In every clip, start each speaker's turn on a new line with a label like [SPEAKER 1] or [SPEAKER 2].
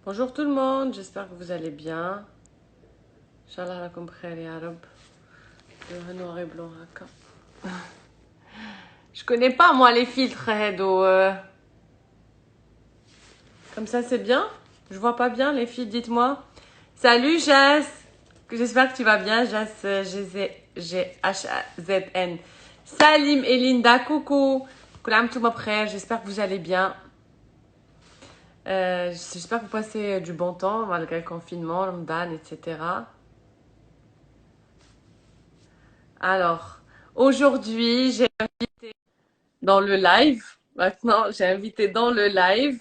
[SPEAKER 1] Bonjour tout le monde, j'espère que vous allez bien. Inch'Allah lakoum khair ya Rab. Le noir et blanc haka. Je connais pas moi les filtres Hedo. Comme ça c'est bien? Je vois pas bien les filles, dites-moi. Salut Jess. J'espère que tu vas bien Jess G-H-A-Z-N. Salim et Linda, coucou. Kul am touma bkhair, j'espère que vous allez bien. J'espère que vous passez du bon temps malgré le confinement, Ramadan, etc. Alors, aujourd'hui, j'ai invité dans le live. Maintenant, j'ai invité dans le live.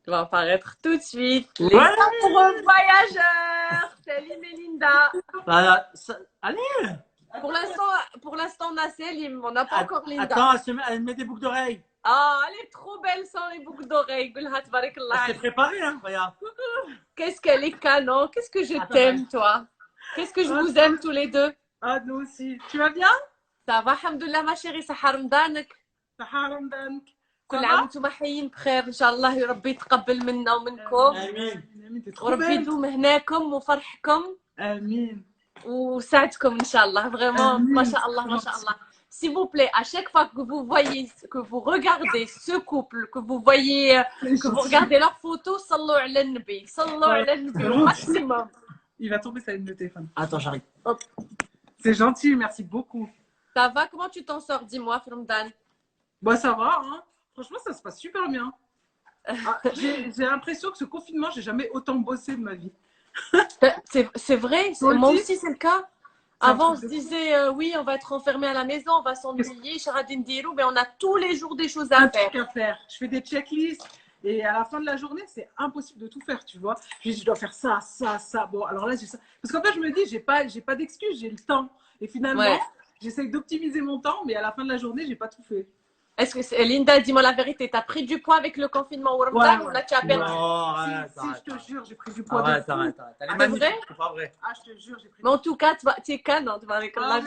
[SPEAKER 1] Il va apparaître tout de suite. Les
[SPEAKER 2] Ouais.
[SPEAKER 1] amoureux voyageurs. Salim et Linda.
[SPEAKER 2] Bah, allez.
[SPEAKER 1] Pour l'instant, on a Salim. On n'a pas encore Linda.
[SPEAKER 2] Attends, elle met des boucles d'oreilles.
[SPEAKER 1] Ah, elle est trop belle sans les boucles d'oreilles. Gulhat barakallah.
[SPEAKER 2] Elle s'est préparée, hein, regarde.
[SPEAKER 1] Qu'est-ce qu'elle est canon. Qu'est-ce que je t'aime, toi. Qu'est-ce que je vous aime tous les deux.
[SPEAKER 2] Ah, nous aussi. Tu vas bien?
[SPEAKER 1] Ça va, alhamdoulilah, ma chérie. Sahar Ramadak.
[SPEAKER 2] Sahar Ramadak.
[SPEAKER 1] كل عام وانتم حيين بخير ان شاء الله يا ربي يتقبل منا ومنكم
[SPEAKER 2] امين
[SPEAKER 1] وربي يدوم هناكم وفرحكم
[SPEAKER 2] امين
[SPEAKER 1] وسعدكم ان شاء الله vraiment ما شاء الله ما شاء الله. S'il vous plaît, à chaque fois que vous voyez, que vous regardez ce couple, que vous voyez, que vous regardez leurs photos, sallu ala nabi, sallu ala nabi au maximum.
[SPEAKER 2] Il va tomber sa ligne de téléphone. Attends, j'arrive. Hop. C'est gentil, merci beaucoup.
[SPEAKER 1] Ça va? Comment tu t'en sors? Dis-moi, Ramadan.
[SPEAKER 2] Bah ça va, hein. Franchement, ça se passe super bien. Ah, j'ai l'impression que ce confinement, j'ai jamais autant bossé de ma vie.
[SPEAKER 1] C'est vrai, moi aussi c'est le cas. Avant, on se disait, oui, on va être enfermé à la maison, on va s'ennuyer, Charadine Dirou, mais on a tous les jours des choses à faire.
[SPEAKER 2] Je fais des checklists et à la fin de la journée, c'est impossible de tout faire, tu vois. Je dois faire ça, ça, ça. Bon, alors là, j'ai ça. Parce qu'en fait, je me dis, j'ai pas d'excuses, j'ai le temps. Et finalement, j'essaye d'optimiser mon temps, mais à la fin de la journée, j'ai pas tout fait.
[SPEAKER 1] Est-ce que Linda, dis-moi la vérité, t'as pris du poids avec le confinement ou Ramadan ou là tu as perdu?
[SPEAKER 2] Si, je te jure, j'ai pris du poids.
[SPEAKER 1] Arrête. C'est vrai?
[SPEAKER 2] C'est pas vrai. Ah, je te jure, j'ai pris du
[SPEAKER 1] poids. Mais en tout cas, tu es canon, tu vas avec Allah.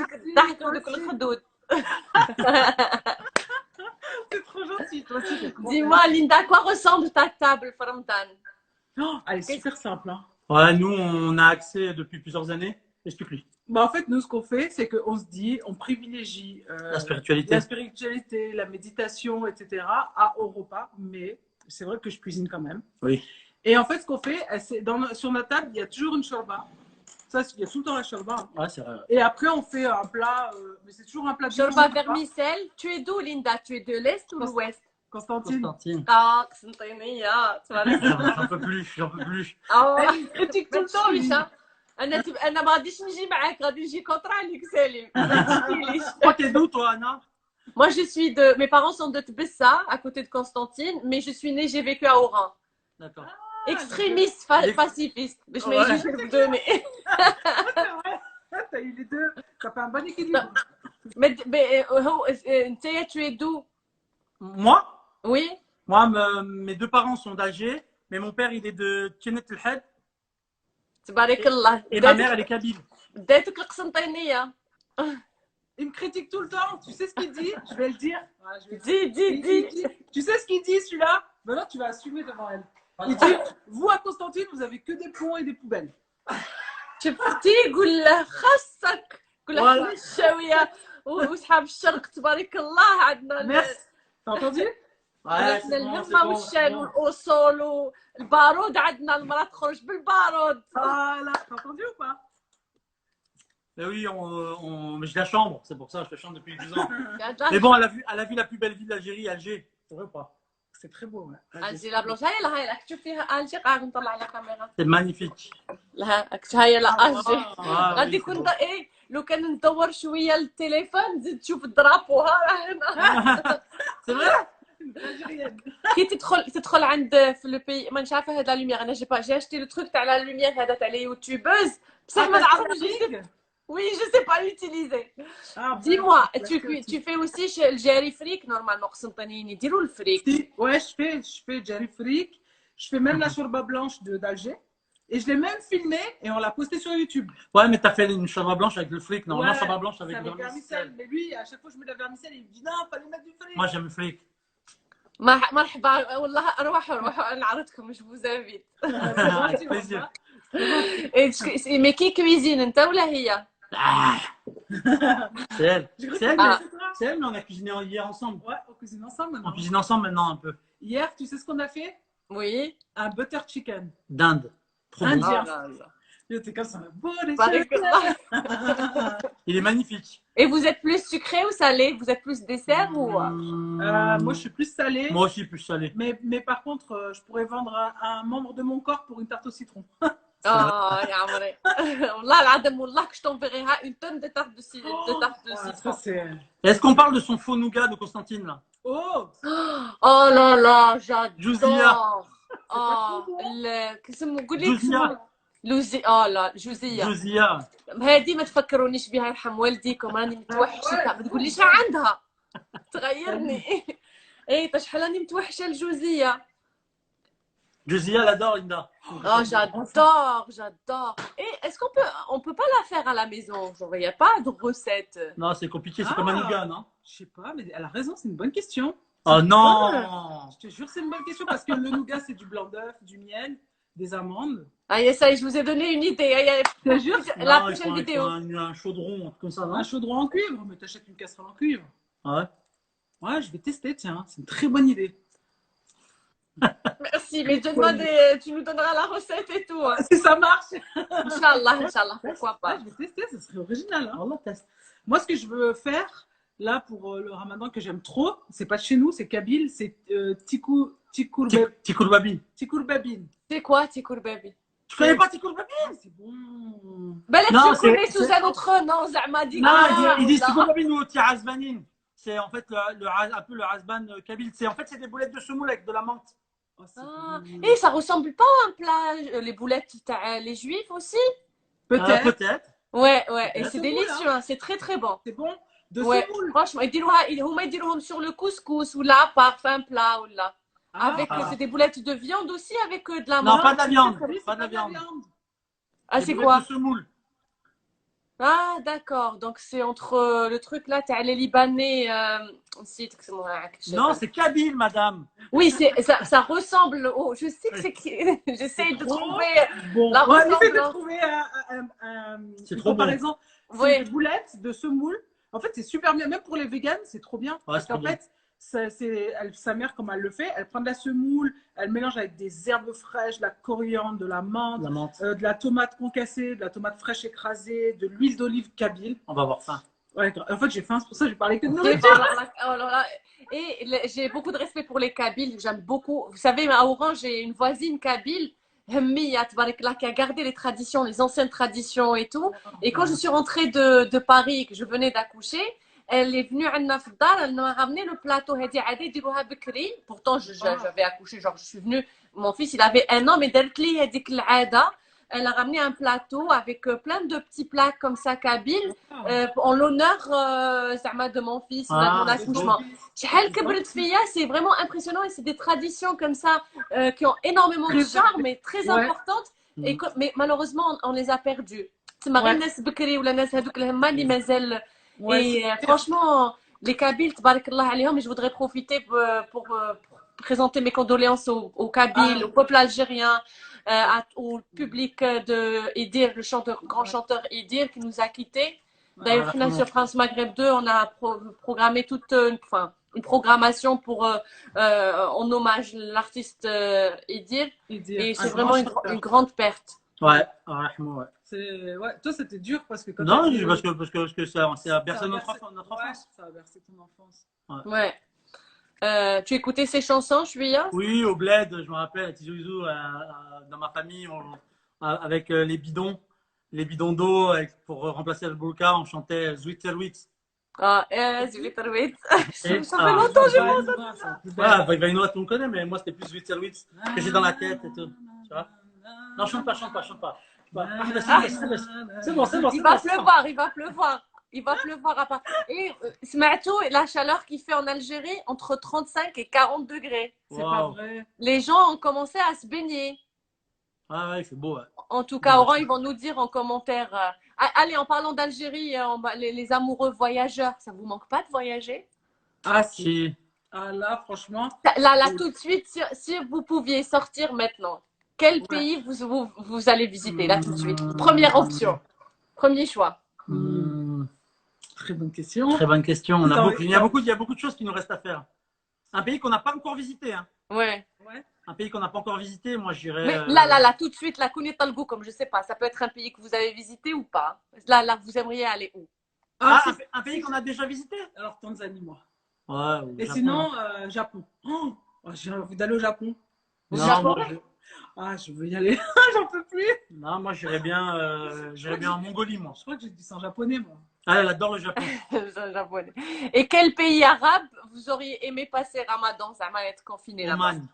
[SPEAKER 2] C'est trop gentil, toi aussi.
[SPEAKER 1] Dis-moi, Linda, à quoi ressemble ta table pour Ramadan?
[SPEAKER 2] Elle est super simple. Hein. Ouais, nous, on a accès depuis plusieurs années. Explique-lui. Bah, en fait, nous, ce qu'on fait, c'est qu'on se dit, on privilégie la spiritualité, la méditation, etc. au repas. Mais c'est vrai que je cuisine quand même. Oui. Et en fait, ce qu'on fait, sur notre table, il y a toujours une shorba. Ça, il y a tout le temps la shorba. Ouais, c'est vrai. Et après, on fait un plat, mais c'est toujours un plat de
[SPEAKER 1] shorba vermicelle. Tu es d'où, Linda? Tu es de l'Est ou de l'Ouest?
[SPEAKER 2] Constantine.
[SPEAKER 1] Ah, Constantine,
[SPEAKER 2] j'en peux plus.
[SPEAKER 1] Ah, critique tout le temps, Micha. انا ما غاديش نجي معاك غادي نجي كونتر عليك سالم.
[SPEAKER 2] Toi t'es d'où toi Anna?
[SPEAKER 1] Moi je suis de mes parents sont de Tbessa à côté de Constantine mais je suis née j'ai vécu à Oran. D'accord. Extrémiste pacifiste. Mais je vais vous donner.
[SPEAKER 2] T'as eu les deux. Ça fait un bon équilibre.
[SPEAKER 1] Mais tu es d'où?
[SPEAKER 2] Moi?
[SPEAKER 1] Oui.
[SPEAKER 2] Moi mes deux parents sont d'Alger mais mon père il est de Tchenet El Had. Et ma mère, elle est kabyle. Il me critique tout le temps. Tu sais ce qu'il dit? Je vais le dire.
[SPEAKER 1] Dis.
[SPEAKER 2] Tu sais ce qu'il dit, celui-là? Maintenant, tu vas assumer devant elle. Il dit, vous, à Constantine, vous avez que des ponts et des poubelles.
[SPEAKER 1] شفتي قول له خاصك قول له احنا الشاويه وصحاب الشرق تبارك الله عندنا.
[SPEAKER 2] Merci. T'as entendu?
[SPEAKER 1] عندنا الهمه والشال والاصول والبارود عندنا المراه تخرج بالبارود.
[SPEAKER 2] Là, t'as entendu ou pas? Mais oui, mais j'ai la chambre, c'est pour ça, je te chante depuis 10 ans. Mais bon, elle a vu la plus belle ville d'Algérie, Alger. C'est vrai ou pas? C'est très beau, ouais.
[SPEAKER 1] Alger la blanche, هاي لك تشوف فيها ألجي قاعد نطلع على كاميرا.
[SPEAKER 2] C'est magnifique.
[SPEAKER 1] لا هاي لا ألجي. غادي كنت إيه لو كان ندور شوية التليفون زيد تشوف الدرابوها هنا.
[SPEAKER 2] C'est vrai?
[SPEAKER 1] كي تدخل عند في لو بي ما نعرفه هاد لا لوميير انا جي اشتي لو تروك تاع لا لوميير هذا تاع لي يوتيوبرز بصح ما نعرفش. Oui, je sais pas l'utiliser. Dis-moi, tu fais aussi le jerry freak normalement قسنطينيين يديروا الفريك.
[SPEAKER 2] Ouais, je fais jerry freak. Je fais même la shorba blanche d'Alger. Et je l'ai même filmé et on l'a posté sur YouTube. Ouais, mais t'as fait une shorba blanche avec le fric, non? Ouais, shorba blanche avec le vermicelle. Mais lui, à chaque fois que je mets de la vermicelle, il me dit non, fallait mettre du fric. Moi, j'aime le fric.
[SPEAKER 1] مرحبا والله روحوا نعرضكم je vous invite.
[SPEAKER 2] Avec plaisir.
[SPEAKER 1] Mais qui cuisine انت ولا هي؟
[SPEAKER 2] C'est elle. C'est elle, mais on a cuisiné hier ensemble. Ouais, on cuisine ensemble maintenant. On cuisine ensemble maintenant un peu. Hier, tu sais ce qu'on a fait?
[SPEAKER 1] Oui.
[SPEAKER 2] Un butter chicken. D'Inde. Trop bon. T'es comme ça. Il est magnifique.
[SPEAKER 1] Et vous êtes plus sucré ou salé? Vous êtes plus dessert ou
[SPEAKER 2] moi, je suis plus salé. Moi aussi, plus salé. Mais par contre, je pourrais vendre un membre de mon corps pour une tarte au citron.
[SPEAKER 1] Ah, يا عمري والله العظيم والله que je t'enverrai une tonne de tarte de citron.
[SPEAKER 2] Est-ce qu'on parle de son faux nougat de Constantine là? Oh
[SPEAKER 1] là là, j'adore.
[SPEAKER 2] جوزية.
[SPEAKER 1] كسمو قولي لوزي لا جوزية هذه ما تفكرونيش بها يرحم والديكم راني متوحشه ما تقوليش عندها تغيرني اي شحال راني متوحشه الجوزية
[SPEAKER 2] Josia l'adore, Linda.
[SPEAKER 1] Oh, j'adore. Et est-ce qu'on peut pas la faire à la maison? Genre, il n'y a pas de recette.
[SPEAKER 2] Non, c'est compliqué, c'est comme un nougat, non? Je sais pas, mais elle a raison, c'est une bonne question.
[SPEAKER 3] Oh non!
[SPEAKER 2] Je te jure, c'est une bonne question parce que le nougat, c'est du blanc d'œuf, du miel, des amandes.
[SPEAKER 1] Ah, ça y est, je vous ai donné une idée.
[SPEAKER 2] Je te jure,
[SPEAKER 1] la prochaine vidéo.
[SPEAKER 3] Un chaudron, comme ça, non?
[SPEAKER 2] Un chaudron en cuivre, mais t'achètes une casserole en cuivre.
[SPEAKER 3] Ouais.
[SPEAKER 2] Ouais, je vais tester, tiens, c'est une très bonne idée.
[SPEAKER 1] Merci, mais tu nous donneras la recette et tout. Hein.
[SPEAKER 2] Si ça marche.
[SPEAKER 1] Inch'Allah, pourquoi pas.
[SPEAKER 2] Ouais, je vais tester, ça serait original. Hein. Moi, ce que je veux faire, là, pour le ramadan que j'aime trop, c'est pas de chez nous, c'est kabyle, c'est tikourbabine. Tikourbabine.
[SPEAKER 1] C'est quoi tikourbabine?
[SPEAKER 2] Tu connais pas tikourbabine? C'est bon.
[SPEAKER 1] Ben là, tu connais sous un autre nom, Zahma dit.
[SPEAKER 3] Non, ils disent tikourbabine ou tirazbanine. C'est en fait un peu le rasban kabyle. En fait, c'est des boulettes de semoule avec de la menthe.
[SPEAKER 1] Oh, et ça ressemble pas à un plat, les boulettes, les juifs aussi?
[SPEAKER 2] Peut-être.
[SPEAKER 3] Peut-être.
[SPEAKER 1] Ouais. Et c'est délicieux, hein. C'est très très bon.
[SPEAKER 2] C'est bon. De
[SPEAKER 1] ouais,
[SPEAKER 2] semoule.
[SPEAKER 1] Franchement, ils disent sur le couscous ou là, parfum plat ou là. C'est des boulettes de viande aussi avec de la menthe.
[SPEAKER 3] Non, pas de la viande. Pas de la viande.
[SPEAKER 1] Ah, c'est quoi?
[SPEAKER 3] De semoule.
[SPEAKER 1] Ah, d'accord. Donc, c'est entre le truc là, t'es les Libanais.
[SPEAKER 3] Non, c'est kabyle, madame.
[SPEAKER 1] Oui, ça ressemble. Oh, je sais que c'est qui. J'essaie de trouver
[SPEAKER 2] la ressemblance. J'essaie de trouver
[SPEAKER 3] une comparaison.
[SPEAKER 2] C'est des boulettes de semoule. En fait, c'est super bien. Même pour les véganes, c'est trop bien.
[SPEAKER 3] Ouais,
[SPEAKER 2] parce qu'en fait, sa mère, comme elle le fait, elle prend de la semoule, elle mélange avec des herbes fraîches, de la coriandre, de la menthe, de la tomate concassée, de la tomate fraîche écrasée, de l'huile d'olive kabyle.
[SPEAKER 3] On va avoir faim.
[SPEAKER 2] Ouais, en fait, j'ai faim, c'est pour ça que je parlais que de nourriture.
[SPEAKER 1] Et j'ai beaucoup de respect pour les Kabyles, j'aime beaucoup. Vous savez, à Oran, j'ai une voisine Kabyle, Hemmiya, qui a gardé les traditions, les anciennes traditions et tout. Et quand je suis rentrée de Paris, que je venais d'accoucher, elle est venue à Nafdar, elle m'a ramené le plateau. Pourtant, j'avais accouché, genre je suis venue, mon fils il avait 1 an, mais elle a ramené un plateau avec plein de petits plats comme ça, kabyle, en l'honneur de mon fils, de mon accouchement. C'est vraiment impressionnant et c'est des traditions comme ça qui ont énormément de charme et très importantes. Mais malheureusement, on les a perdues. Et franchement, les Kabyles, tabarakallah alayhom, et je voudrais profiter pour présenter mes condoléances aux Kabyles, au peuple algérien, au public de Idir, grand chanteur Idir qui nous a quittés. D'ailleurs, sur France Maghreb 2, on a programmé toute une programmation en hommage à l'artiste Idir. Et c'est vraiment une grande perte.
[SPEAKER 3] Ouais.
[SPEAKER 2] Toi, c'était dur parce que.
[SPEAKER 3] Non, parce que ça a bercé notre enfance.
[SPEAKER 2] Ça a bercé ton enfance.
[SPEAKER 1] Ouais. Tu écoutais ces chansons, Chouïa?
[SPEAKER 3] Oui, au bled, je me rappelle, à Tizouzou, dans ma famille, avec les bidons d'eau, pour remplacer le boulka, on chantait Zwitserwitz.
[SPEAKER 1] Ah, Zwitserwitz. Ça fait longtemps que j'ai pas entendu ça.
[SPEAKER 3] Ouais, Vainoa, tout le monde connaît, mais moi, c'était plus Zwitserwitz que j'ai dans la tête et tout. Tu vois? Non, chante pas. C'est bon.
[SPEAKER 1] Il va pleuvoir à part. Et Smatou, la chaleur qu'il fait en Algérie, entre 35 et 40 degrés.
[SPEAKER 2] C'est pas vrai.
[SPEAKER 1] Les gens ont commencé à se baigner.
[SPEAKER 3] Ah ouais, c'est beau. Ouais.
[SPEAKER 1] En tout cas, Oran, ils vont nous dire en commentaire. Allez, en parlant d'Algérie, les amoureux voyageurs, ça vous manque pas de voyager?
[SPEAKER 2] Ah si. Ah là, franchement.
[SPEAKER 1] Là, tout de suite, si vous pouviez sortir maintenant, quel pays vous allez visiter, là, tout de suite? Première option. Premier choix.
[SPEAKER 2] Très bonne question.
[SPEAKER 3] Très bonne question. Il y a beaucoup de choses qui nous restent à faire. Un pays qu'on n'a pas encore visité. Hein.
[SPEAKER 1] Ouais.
[SPEAKER 3] Un pays qu'on n'a pas encore visité, moi je dirais.
[SPEAKER 1] Mais là, tout de suite, la Kounetalgo, comme je sais pas, ça peut être un pays que vous avez visité ou pas. Là, vous aimeriez aller où?
[SPEAKER 3] Un pays qu'on a déjà visité?
[SPEAKER 2] Alors, Tanzanie, moi.
[SPEAKER 3] Ouais.
[SPEAKER 2] Et Japon. Sinon, Japon. J'ai envie d'aller au Japon.
[SPEAKER 1] Japon?
[SPEAKER 2] Je veux y aller. J'en peux plus.
[SPEAKER 3] Non, moi j'irais bien en Mongolie, moi.
[SPEAKER 2] Je crois que j'ai dit ça en japonais, moi.
[SPEAKER 3] Ah, elle adore le Japon.
[SPEAKER 1] Japonais. Et quel pays arabe vous auriez aimé passer Ramadan? Ça va être confiné là-bas.
[SPEAKER 3] Oman.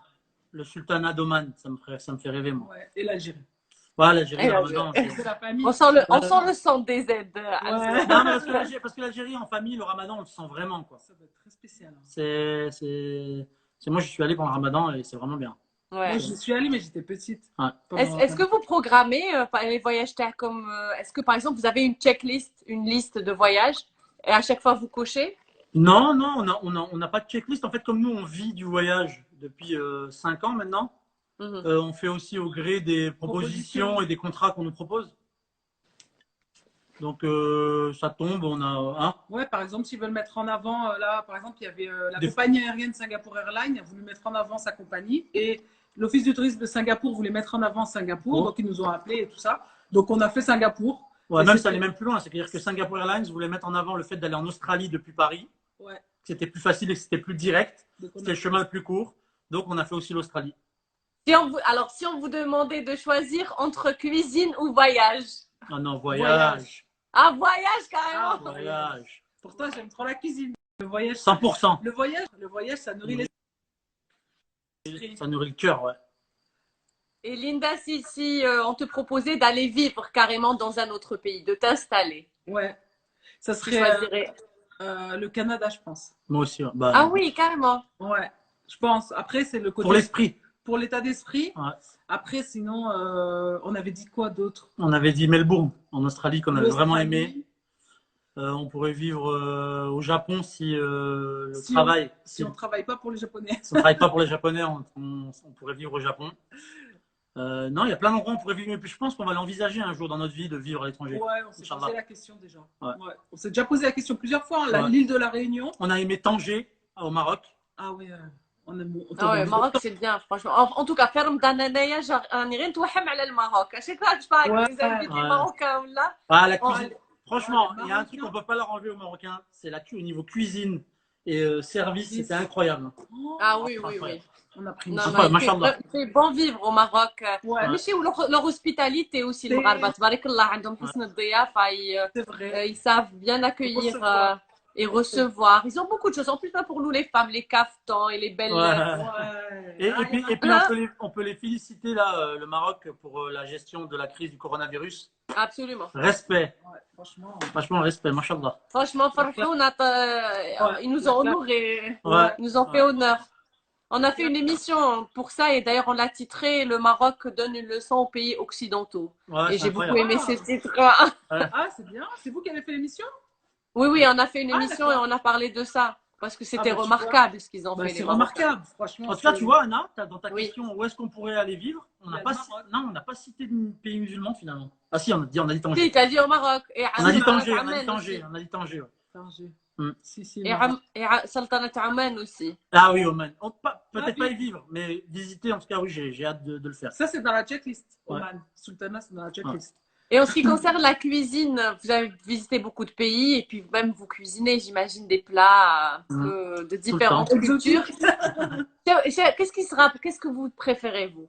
[SPEAKER 3] Le sultanat d'Oman, ça me fait rêver, moi.
[SPEAKER 2] Ouais, et l'Algérie.
[SPEAKER 3] Ouais, l'Algérie, Ramadan.
[SPEAKER 1] On sent le sang des aides.
[SPEAKER 3] Ouais. Non, mais parce que l'Algérie, en famille, le Ramadan, on le sent vraiment, quoi.
[SPEAKER 2] Ça doit être très spécial. Hein.
[SPEAKER 3] Moi, je suis allé pendant le Ramadan et c'est vraiment bien.
[SPEAKER 1] Ouais.
[SPEAKER 2] Moi, j'y suis allée, mais j'étais petite.
[SPEAKER 3] Ouais.
[SPEAKER 1] Est-ce que vous programmez les voyages comme est-ce que par exemple vous avez une checklist, une liste de voyages et à chaque fois vous cochez?
[SPEAKER 3] Non, on n'a pas de checklist. En fait, comme nous, on vit du voyage depuis 5 ans maintenant, on fait aussi au gré des propositions et des contrats qu'on nous propose. Donc, ça tombe, on a. Hein.
[SPEAKER 2] Ouais, par exemple, s'ils veulent mettre en avant, là, par exemple, il y avait la compagnie aérienne Singapore Airlines a voulu mettre en avant sa compagnie et l'Office du tourisme de Singapour voulait mettre en avant Singapour, donc ils nous ont appelés et tout ça. Donc, on a fait Singapour.
[SPEAKER 3] Ouais, même ça allait même plus loin, c'est-à-dire que Singapore Airlines voulait mettre en avant le fait d'aller en Australie depuis Paris.
[SPEAKER 2] Ouais.
[SPEAKER 3] C'était plus facile et que c'était plus direct. C'était le chemin le plus court. Donc, on a fait aussi l'Australie.
[SPEAKER 1] Alors, si on vous demandait de choisir entre cuisine ou voyage?
[SPEAKER 3] Ah non, voyage.
[SPEAKER 1] Ah, voyage carrément.
[SPEAKER 3] Ah, voyage.
[SPEAKER 2] Pourtant, j'aime trop la cuisine. Le voyage.
[SPEAKER 3] 100%.
[SPEAKER 2] Le voyage, ça nourrit l'esprit.
[SPEAKER 3] Ça nourrit le cœur, ouais.
[SPEAKER 1] Et Linda, si on te proposait d'aller vivre carrément dans un autre pays, de t'installer.
[SPEAKER 2] Ouais. Ça serait le Canada, je pense.
[SPEAKER 3] Moi aussi. Ouais.
[SPEAKER 1] Ah oui, carrément.
[SPEAKER 2] Ouais, je pense. Après, c'est le côté.
[SPEAKER 3] Pour l'esprit.
[SPEAKER 2] Pour l'état d'esprit.
[SPEAKER 3] Ouais.
[SPEAKER 2] Après, sinon, on avait dit quoi d'autre?
[SPEAKER 3] On avait dit Melbourne, en Australie, qu'on avait vraiment aimé. On pourrait vivre au Japon si on
[SPEAKER 2] ne travaille pas pour les Japonais.
[SPEAKER 3] Si on ne travaille pas pour les Japonais, on pourrait vivre au Japon. Non, il y a plein d'endroits où on pourrait vivre, mais puis je pense qu'on va l'envisager un jour dans notre vie de vivre à l'étranger.
[SPEAKER 2] Ouais, on s'est posé la question déjà.
[SPEAKER 3] Ouais.
[SPEAKER 2] Ouais. On s'est déjà posé la question plusieurs fois. L'île de la Réunion.
[SPEAKER 3] On a aimé Tanger, au Maroc.
[SPEAKER 2] Ah oui,
[SPEAKER 1] le Maroc c'est bien, franchement. En tout cas, ferme d'Ananaya, genre, on irait tout le Maroc. À chaque fois que je parle avec les invités marocains ou là.
[SPEAKER 3] Ah, la cuisine. Franchement, il y a un truc qu'on ne peut pas leur enlever aux Marocains, c'est au niveau cuisine et service, c'était incroyable.
[SPEAKER 1] Ah oui.
[SPEAKER 2] On a pris
[SPEAKER 1] une c'est bon vivre au Maroc. Mais chez leur hospitalité aussi, le Maroc, c'est vrai. Ils savent bien accueillir et recevoir. Ils ont beaucoup de choses. En plus, pour nous, les femmes, les caftans et les belles.
[SPEAKER 3] Et puis on peut les féliciter, là, le Maroc, pour la gestion de la crise du coronavirus.
[SPEAKER 1] Absolument.
[SPEAKER 3] Respect.
[SPEAKER 2] Ouais,
[SPEAKER 3] franchement, respect, machallah.
[SPEAKER 1] Franchement, ils nous ont honorés. Ils nous ont fait honneur. On a fait une émission pour ça et d'ailleurs on l'a titré Le Maroc donne une leçon aux pays occidentaux. Et j'ai beaucoup aimé ce titre.
[SPEAKER 2] Ah, c'est bien. C'est vous qui avez fait l'émission?
[SPEAKER 1] Oui, on a fait une émission et on a parlé de ça. Parce que c'était remarquable ce qu'ils ont fait.
[SPEAKER 2] C'est remarquable, franchement.
[SPEAKER 3] En tout cas, tu vois, Anna, dans ta question, où est-ce qu'on pourrait aller vivre? On n'a pas cité de pays musulmans finalement. Ah si, on a dit Tanger.
[SPEAKER 1] Si, t'as dit au Maroc.
[SPEAKER 3] On a dit Tanger.
[SPEAKER 1] Et Sultanat Oman aussi.
[SPEAKER 3] Ah oui, Oman. Peut-être pas y vivre, mais visiter, en tout cas, oui, j'ai hâte de le faire.
[SPEAKER 2] Ça, c'est dans la checklist, Oman. Sultanat, c'est dans la checklist.
[SPEAKER 1] Et en ce qui concerne la cuisine, vous avez visité beaucoup de pays et puis même vous cuisinez, j'imagine, des plats de différentes cultures. Qu'est-ce que vous préférez, vous?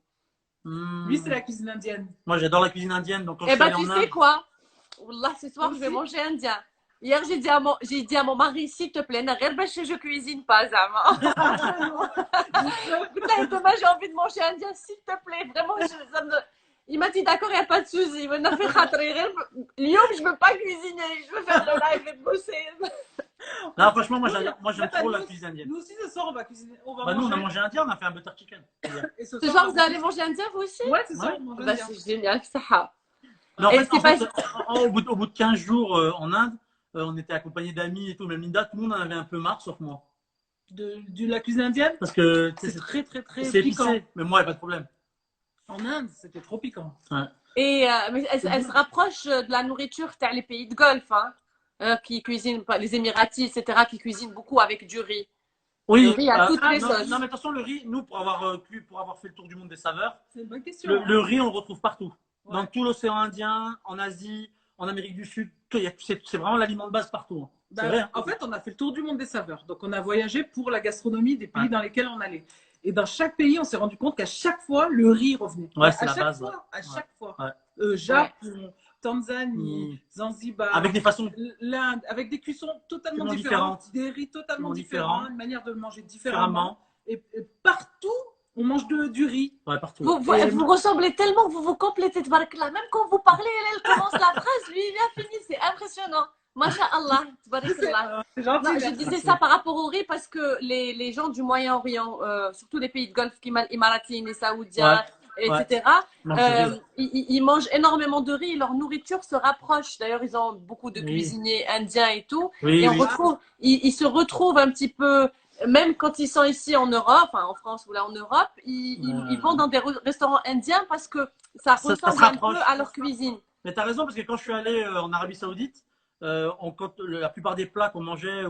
[SPEAKER 2] Lui, c'est la cuisine indienne.
[SPEAKER 3] Moi, j'adore la cuisine indienne. Donc
[SPEAKER 1] tu sais quoi? Wallah, ce soir, je vais manger indien. Hier, j'ai dit à mon mari, s'il te plaît, je cuisine pas, Zama. Demain, j'ai envie de manger indien, s'il te plaît. Vraiment, il m'a dit, d'accord, il n'y a pas de souci. Il m'a fait khatri. Lyon, je ne veux pas cuisiner. Je veux faire le live et bosser.
[SPEAKER 3] Non, franchement, moi, j'aime trop la cuisine indienne.
[SPEAKER 2] Nous aussi, ce soir, on va cuisiner.
[SPEAKER 3] Nous, on a mangé indien, on a fait un butter chicken.
[SPEAKER 1] Ce soir, vous allez manger indien, vous aussi?
[SPEAKER 2] Ouais, c'est ça.
[SPEAKER 1] C'est génial, ça.
[SPEAKER 3] En fait, au bout de 15 jours en Inde, on était accompagné d'amis et tout. Même Linda, tout le monde en avait un peu marre, sauf moi.
[SPEAKER 2] De la cuisine indienne?
[SPEAKER 3] Parce que
[SPEAKER 2] c'est très piquant.
[SPEAKER 3] Épicé, mais moi, il n'y a pas de problème.
[SPEAKER 2] En Inde, c'était trop piquant.
[SPEAKER 1] Ouais. Et mais elle se rapproche de la nourriture dans les pays de Golfe, hein, qui cuisinent, les Émiratis, etc., qui cuisinent beaucoup avec du riz.
[SPEAKER 3] Oui,
[SPEAKER 1] le riz à toutes les sauces.
[SPEAKER 3] Non, mais attention, le riz, nous, pour avoir fait le tour du monde des saveurs,
[SPEAKER 2] c'est une bonne question.
[SPEAKER 3] Le riz, on le retrouve partout. Ouais. Dans tout l'océan Indien, en Asie, en Amérique du Sud, c'est vraiment l'aliment de base partout. Hein.
[SPEAKER 2] Bah, vrai, en fait, on a fait le tour du monde des saveurs. Donc, on a voyagé pour la gastronomie des pays dans lesquels on allait. Et dans chaque pays, on s'est rendu compte qu'à chaque fois, le riz revenait.
[SPEAKER 3] Ouais, c'est la base.
[SPEAKER 2] À chaque fois. Japon, Tanzanie, Zanzibar.
[SPEAKER 3] Avec des façons.
[SPEAKER 2] L'Inde, avec des cuissons totalement différentes. Des riz totalement différents. Une manière de le manger différemment. Et partout, on mange du riz.
[SPEAKER 3] Ouais, partout.
[SPEAKER 1] Vous ressemblez tellement que vous vous complétez. Même quand vous parlez, elle commence la phrase, lui, il a fini. C'est impressionnant. Masha'Allah, je disais ça par rapport au riz parce que les gens du Moyen-Orient, surtout les pays de Golfe, Émiratis, les Saoudiens, etc., ils mangent énormément de riz et leur nourriture se rapproche. D'ailleurs, ils ont beaucoup de cuisiniers indiens et tout. Et ils se retrouvent un petit peu, même quand ils sont ici en Europe, en France ou là en Europe, ils vont dans des restaurants indiens parce que ça ressemble un peu à leur cuisine.
[SPEAKER 3] Mais tu as raison, parce que quand je suis allé en Arabie Saoudite, la plupart des plats qu'on mangeait,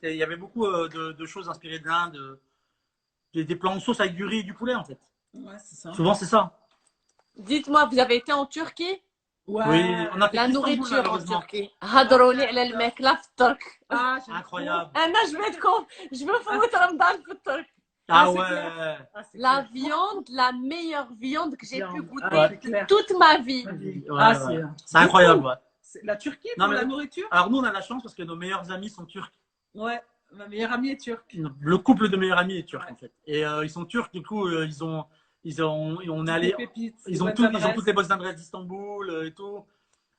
[SPEAKER 3] il y avait beaucoup de choses inspirées de l'Inde, des plats en sauce avec du riz et du poulet en fait.
[SPEAKER 2] Ouais, c'est ça.
[SPEAKER 3] Souvent c'est ça.
[SPEAKER 1] Dites-moi, vous avez été en Turquie?
[SPEAKER 2] Ouais.
[SPEAKER 3] Oui, on a fait
[SPEAKER 1] la nourriture en Turquie. Hadrouni ala al-makla fi turc.
[SPEAKER 3] Incroyable.
[SPEAKER 1] Je veux foutre Ramadan fi turc.
[SPEAKER 3] Ah ouais.
[SPEAKER 1] La viande, la meilleure viande que j'ai pu goûter toute ma vie.
[SPEAKER 3] C'est incroyable. Ouais.
[SPEAKER 2] La Turquie pour la nourriture?
[SPEAKER 3] Alors nous on a la chance parce que nos meilleurs amis sont turcs.
[SPEAKER 2] Ouais, ma meilleure amie est turque.
[SPEAKER 3] Le couple de meilleurs amis est turc en fait. Et ils sont turcs, du coup on est allé, ils ont toutes les bonnes adresses d'Istanbul et tout.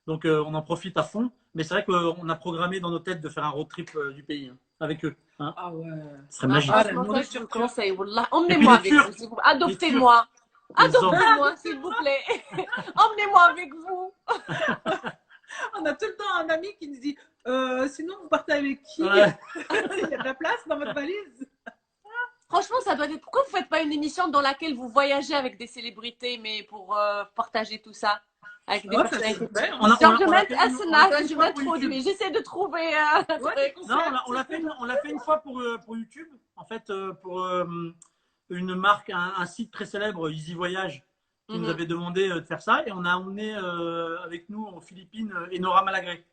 [SPEAKER 3] Donc on en profite à fond. Mais c'est vrai qu'on a programmé dans nos têtes de faire un road trip du pays avec eux. Hein.
[SPEAKER 2] Ah ouais.
[SPEAKER 3] Ce serait magique.
[SPEAKER 1] La nourriture conseil, wallah. Emmenez-moi avec vous. Adoptez-moi. Adoptez-moi s'il vous plaît. Emmenez-moi avec vous.
[SPEAKER 2] On a tout le temps un ami qui nous dit sinon vous partez avec qui? Il y a de la place dans votre valise?
[SPEAKER 1] Franchement, ça doit être. Pourquoi vous ne faites pas une émission dans laquelle vous voyagez avec des célébrités, mais pour partager tout ça avec des personnalités? J'essaie de trouver.
[SPEAKER 3] Non, on l'a fait une fois pour YouTube. En fait, pour une marque, un site très célèbre, Easy Voyage, qui nous avait demandé de faire ça, et on a emmené avec nous aux Philippines Enora Malagré.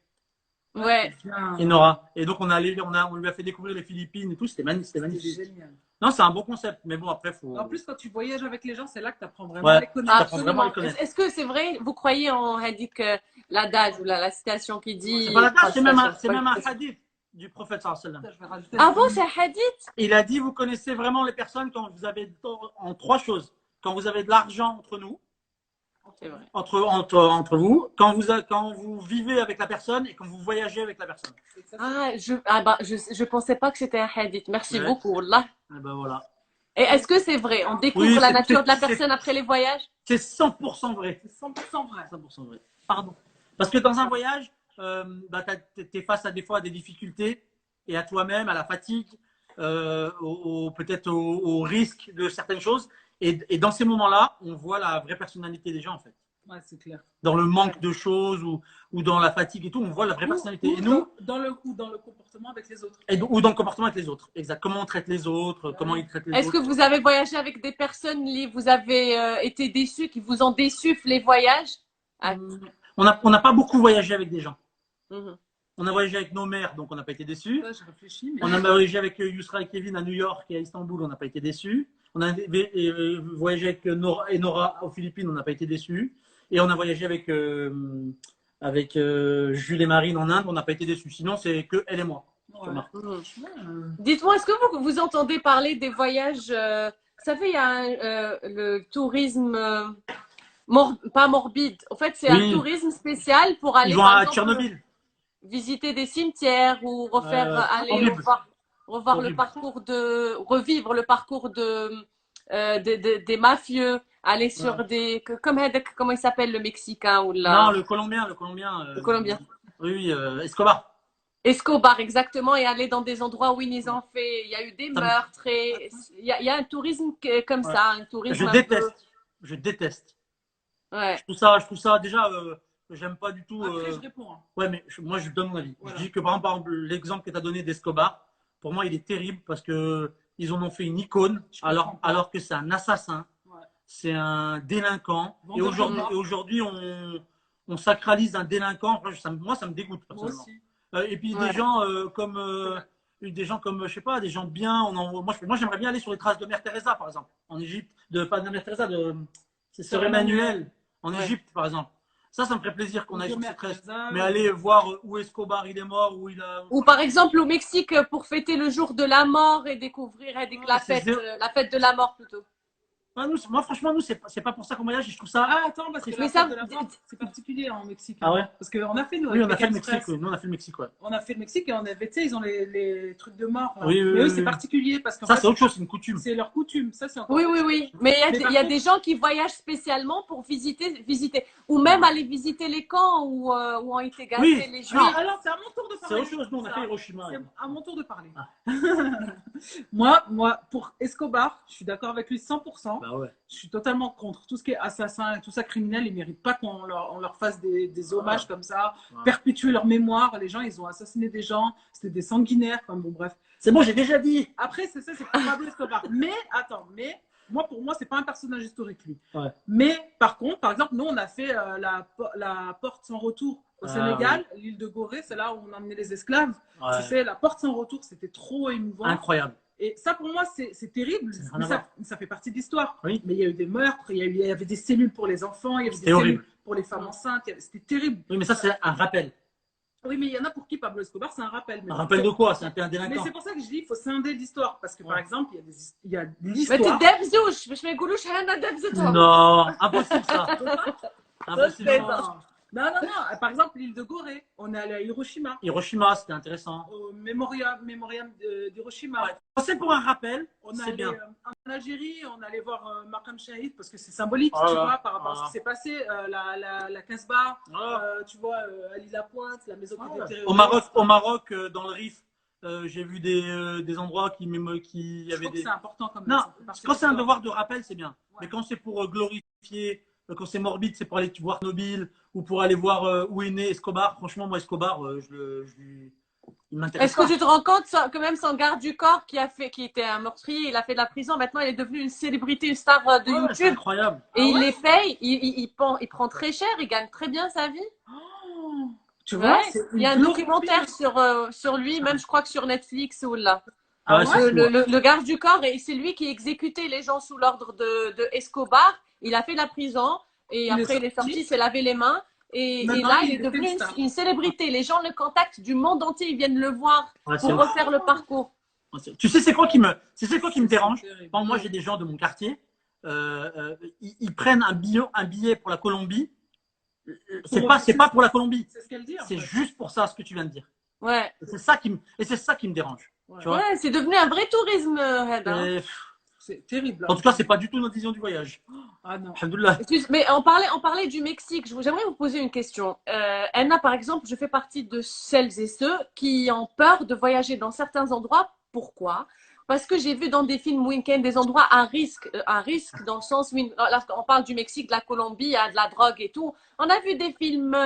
[SPEAKER 1] Ouais.
[SPEAKER 3] Enora. Et donc on lui a fait découvrir les Philippines et tout, c'était magnifique. Génial. Non, c'est un bon concept, mais bon après faut.
[SPEAKER 2] En plus, quand tu voyages avec les gens, c'est là que tu apprends vraiment à les connaître.
[SPEAKER 1] Est-ce que c'est vrai? Vous croyez en hadith que l'adage ou la citation qui dit?
[SPEAKER 3] C'est pas l'adage, c'est même un hadith du prophète sallallahu alayhi wa sallam.
[SPEAKER 1] Ah bon, c'est un hadith?
[SPEAKER 3] Il a dit, vous connaissez vraiment les personnes quand vous avez en trois choses. Quand vous avez de l'argent entre nous,
[SPEAKER 1] vrai.
[SPEAKER 3] entre vous, quand vous vivez avec la personne et quand vous voyagez avec la personne.
[SPEAKER 1] Je pensais pas que c'était un hadith. Merci beaucoup, là.
[SPEAKER 3] Et ben voilà.
[SPEAKER 1] Et est-ce que c'est vrai? On découvre la nature de la personne après les voyages?
[SPEAKER 3] C'est 100% vrai.
[SPEAKER 2] C'est 100% vrai.
[SPEAKER 3] 100% vrai. Pardon. Parce que dans un voyage, tu es face à des fois à des difficultés et à toi-même, à la fatigue, peut-être au risque de certaines choses. Et dans ces moments-là, on voit la vraie personnalité des gens, en fait.
[SPEAKER 2] Ouais, c'est clair.
[SPEAKER 3] Dans le manque de choses ou dans la fatigue et tout, on voit la vraie personnalité.
[SPEAKER 2] Et nous, dans le comportement avec les autres.
[SPEAKER 3] Ou dans le comportement avec les autres. Exact. Comment on traite les autres, comment ils traitent les autres.
[SPEAKER 1] Est-ce que vous avez voyagé avec des personnes, vous avez été déçus, qui vous ont déçu les voyages?
[SPEAKER 3] On n'a pas beaucoup voyagé avec des gens. On a voyagé avec nos mères, donc on n'a pas été déçus.
[SPEAKER 2] Ouais, je réfléchis, mais...
[SPEAKER 3] On a voyagé avec Yousra et Kevin à New York et à Istanbul, on n'a pas été déçus. On a voyagé avec Nora aux Philippines, on n'a pas été déçus. Et on a voyagé avec Jules et Marine en Inde, on n'a pas été déçus. Sinon, c'est que elle et moi.
[SPEAKER 2] Ouais.
[SPEAKER 1] Dites-moi, est-ce que vous entendez parler des voyages vous savez, il y a le tourisme pas morbide. En fait, c'est un tourisme spécial pour aller
[SPEAKER 3] à Tchernobyl.
[SPEAKER 1] Visiter des cimetières ou revivre le parcours des mafieux, aller sur des comment il s'appelle, le Mexicain ou
[SPEAKER 3] Non, le Colombien.
[SPEAKER 1] Le Colombien.
[SPEAKER 3] Oui, Escobar.
[SPEAKER 1] Escobar, exactement, et aller dans des endroits où ils ont fait. Il y a eu des meurtres et il y a un tourisme comme ça, un tourisme
[SPEAKER 3] Je déteste. Je déteste.
[SPEAKER 1] Ouais.
[SPEAKER 3] Je trouve ça déjà, j'aime pas du tout.
[SPEAKER 2] Après, je réponds. Hein.
[SPEAKER 3] Ouais, mais moi, je donne mon avis. Voilà. Je dis que par exemple, l'exemple que tu as donné d'Escobar, pour moi, il est terrible parce que ils en ont fait une icône, alors que c'est un assassin, c'est un délinquant. Et aujourd'hui, on sacralise un délinquant. Moi, ça me dégoûte personnellement. Et puis des gens des gens comme, je sais pas, des gens bien. Moi, j'aimerais bien aller sur les traces de Mère Teresa, par exemple, en Égypte. Pas de Mère Teresa, c'est Sœur Emmanuel, en Égypte, par exemple. Ça me ferait plaisir qu'on aille sur ces traces. Mais aller voir où Escobar il est mort, où il a.
[SPEAKER 1] Ou par exemple au Mexique pour fêter le jour de la mort et découvrir la fête de la mort plutôt.
[SPEAKER 3] Moi, franchement, nous, c'est pas pour ça qu'on voyage. Je trouve ça.
[SPEAKER 2] Ah, attends, parce que c'est particulier en Mexique.
[SPEAKER 3] Ah ouais?
[SPEAKER 2] Parce qu'on a fait
[SPEAKER 3] Oui, on a fait le Mexique. Oui. Nous, on a fait le Mexique, ouais.
[SPEAKER 2] On a fait le Mexique et on avait, tu sais, ils ont les trucs de mort.
[SPEAKER 3] Oui,
[SPEAKER 2] mais eux, c'est particulier parce que.
[SPEAKER 3] Ça, c'est autre chose, c'est une coutume.
[SPEAKER 2] C'est leur coutume. Ça, c'est encore.
[SPEAKER 1] Oui. Mais il y a des gens qui voyagent spécialement pour visiter. Ou même aller visiter les camps où ont été gazés les Juifs.
[SPEAKER 2] Alors, c'est à mon tour de parler.
[SPEAKER 3] C'est autre chose. Nous, on a fait Hiroshima.
[SPEAKER 2] C'est à mon tour de parler. Moi, pour Escobar, je suis d'accord avec lui 100%.
[SPEAKER 3] Bah ouais.
[SPEAKER 2] Je suis totalement contre tout ce qui est assassin et tout ça criminel. Ils ne méritent pas qu'on leur fasse des hommages comme ça, perpétuer leur mémoire. Les gens, ils ont assassiné des gens, c'était des sanguinaires. Enfin bon, bref.
[SPEAKER 3] C'est bon, j'ai déjà dit.
[SPEAKER 2] Après, c'est pas Pablo Escobar. Mais, attends, pour moi, c'est pas un personnage historique, lui.
[SPEAKER 3] Ouais.
[SPEAKER 2] Mais, par contre, par exemple, nous, on a fait la porte sans retour au Sénégal, l'île de Gorée, c'est là où on emmenait les esclaves. Ouais. Tu sais, la porte sans retour, c'était trop émouvant.
[SPEAKER 3] Incroyable.
[SPEAKER 2] Et ça, pour moi, c'est terrible. Mais ça fait partie de l'histoire.
[SPEAKER 3] Oui.
[SPEAKER 2] Mais il y a eu des meurtres, il y avait des cellules pour les enfants, il y avait des cellules pour les femmes enceintes. C'était terrible.
[SPEAKER 3] Oui, mais ça, c'est un rappel.
[SPEAKER 2] Oui, mais il y en a pour qui Pablo Escobar, c'est un rappel.
[SPEAKER 3] Un rappel de quoi? C'est un délinquant.
[SPEAKER 2] Mais c'est pour ça que je dis qu'il faut scinder l'histoire. Parce que, par exemple, il y a l'histoire.
[SPEAKER 1] Mais tu debzouches, je m'égoulouche, Hana debzouche.
[SPEAKER 3] Non, impossible ça. Impossible.
[SPEAKER 2] Non. Par exemple, l'île de Gorée, on est allé à Hiroshima.
[SPEAKER 3] Hiroshima, c'était intéressant.
[SPEAKER 2] Au mémorial d'Hiroshima.
[SPEAKER 3] Ouais. C'est pour un rappel, c'est bien.
[SPEAKER 2] En Algérie, on allait voir Maqam Shahid parce que c'est symbolique, tu vois, par rapport à ce qui s'est passé. La Casbah, tu vois, Ali Lapointe, la maison qui était terrorisée.
[SPEAKER 3] Au Maroc, dans le Rif, j'ai vu des endroits qui
[SPEAKER 2] je trouve que c'est important quand même.
[SPEAKER 3] Non, quand c'est un devoir de rappel, c'est bien. Ouais. Mais quand c'est pour glorifier, quand c'est morbide, c'est pour aller voir Nobile ou pour aller voir où est né Escobar. Franchement, moi, Escobar, il m'intéresse.
[SPEAKER 1] Est-ce que tu te rends compte que même son garde du corps qui était un meurtrier, il a fait de la prison, maintenant il est devenu une célébrité, une star de YouTube.
[SPEAKER 3] C'est incroyable.
[SPEAKER 1] Et il les paye, il prend très cher, il gagne très bien sa vie.
[SPEAKER 2] Oh, tu vois,
[SPEAKER 1] il y a un documentaire sur lui, même je crois que sur Netflix ou là. Le garde du corps, et c'est lui qui exécutait les gens sous l'ordre de Escobar. Il a fait la prison et après il est sorti, s'est lavé les mains. Et là, il est devenu une célébrité. Les gens le contactent du monde entier, ils viennent le voir pour refaire le parcours.
[SPEAKER 3] Tu sais, c'est quoi qui me dérange? Quand moi, j'ai des gens de mon quartier, ils prennent un billet pour la Colombie. C'est pas pour la Colombie.
[SPEAKER 2] C'est ce qu'elle dit.
[SPEAKER 3] C'est juste pour ça, ce que tu viens de dire.
[SPEAKER 1] Ouais.
[SPEAKER 3] C'est ça qui me dérange.
[SPEAKER 1] Ouais, c'est devenu un vrai tourisme, Red.
[SPEAKER 2] C'est terrible.
[SPEAKER 3] En tout cas, c'est pas du tout notre vision du voyage.
[SPEAKER 2] Ah non.
[SPEAKER 1] Mais on parlait du Mexique. J'aimerais vous poser une question. Anna, par exemple, je fais partie de celles et ceux qui ont peur de voyager dans certains endroits. Pourquoi? Parce que j'ai vu dans des films week-end des endroits à risque dans le sens où là, on parle du Mexique, de la Colombie, il y a de la drogue et tout. On a vu des films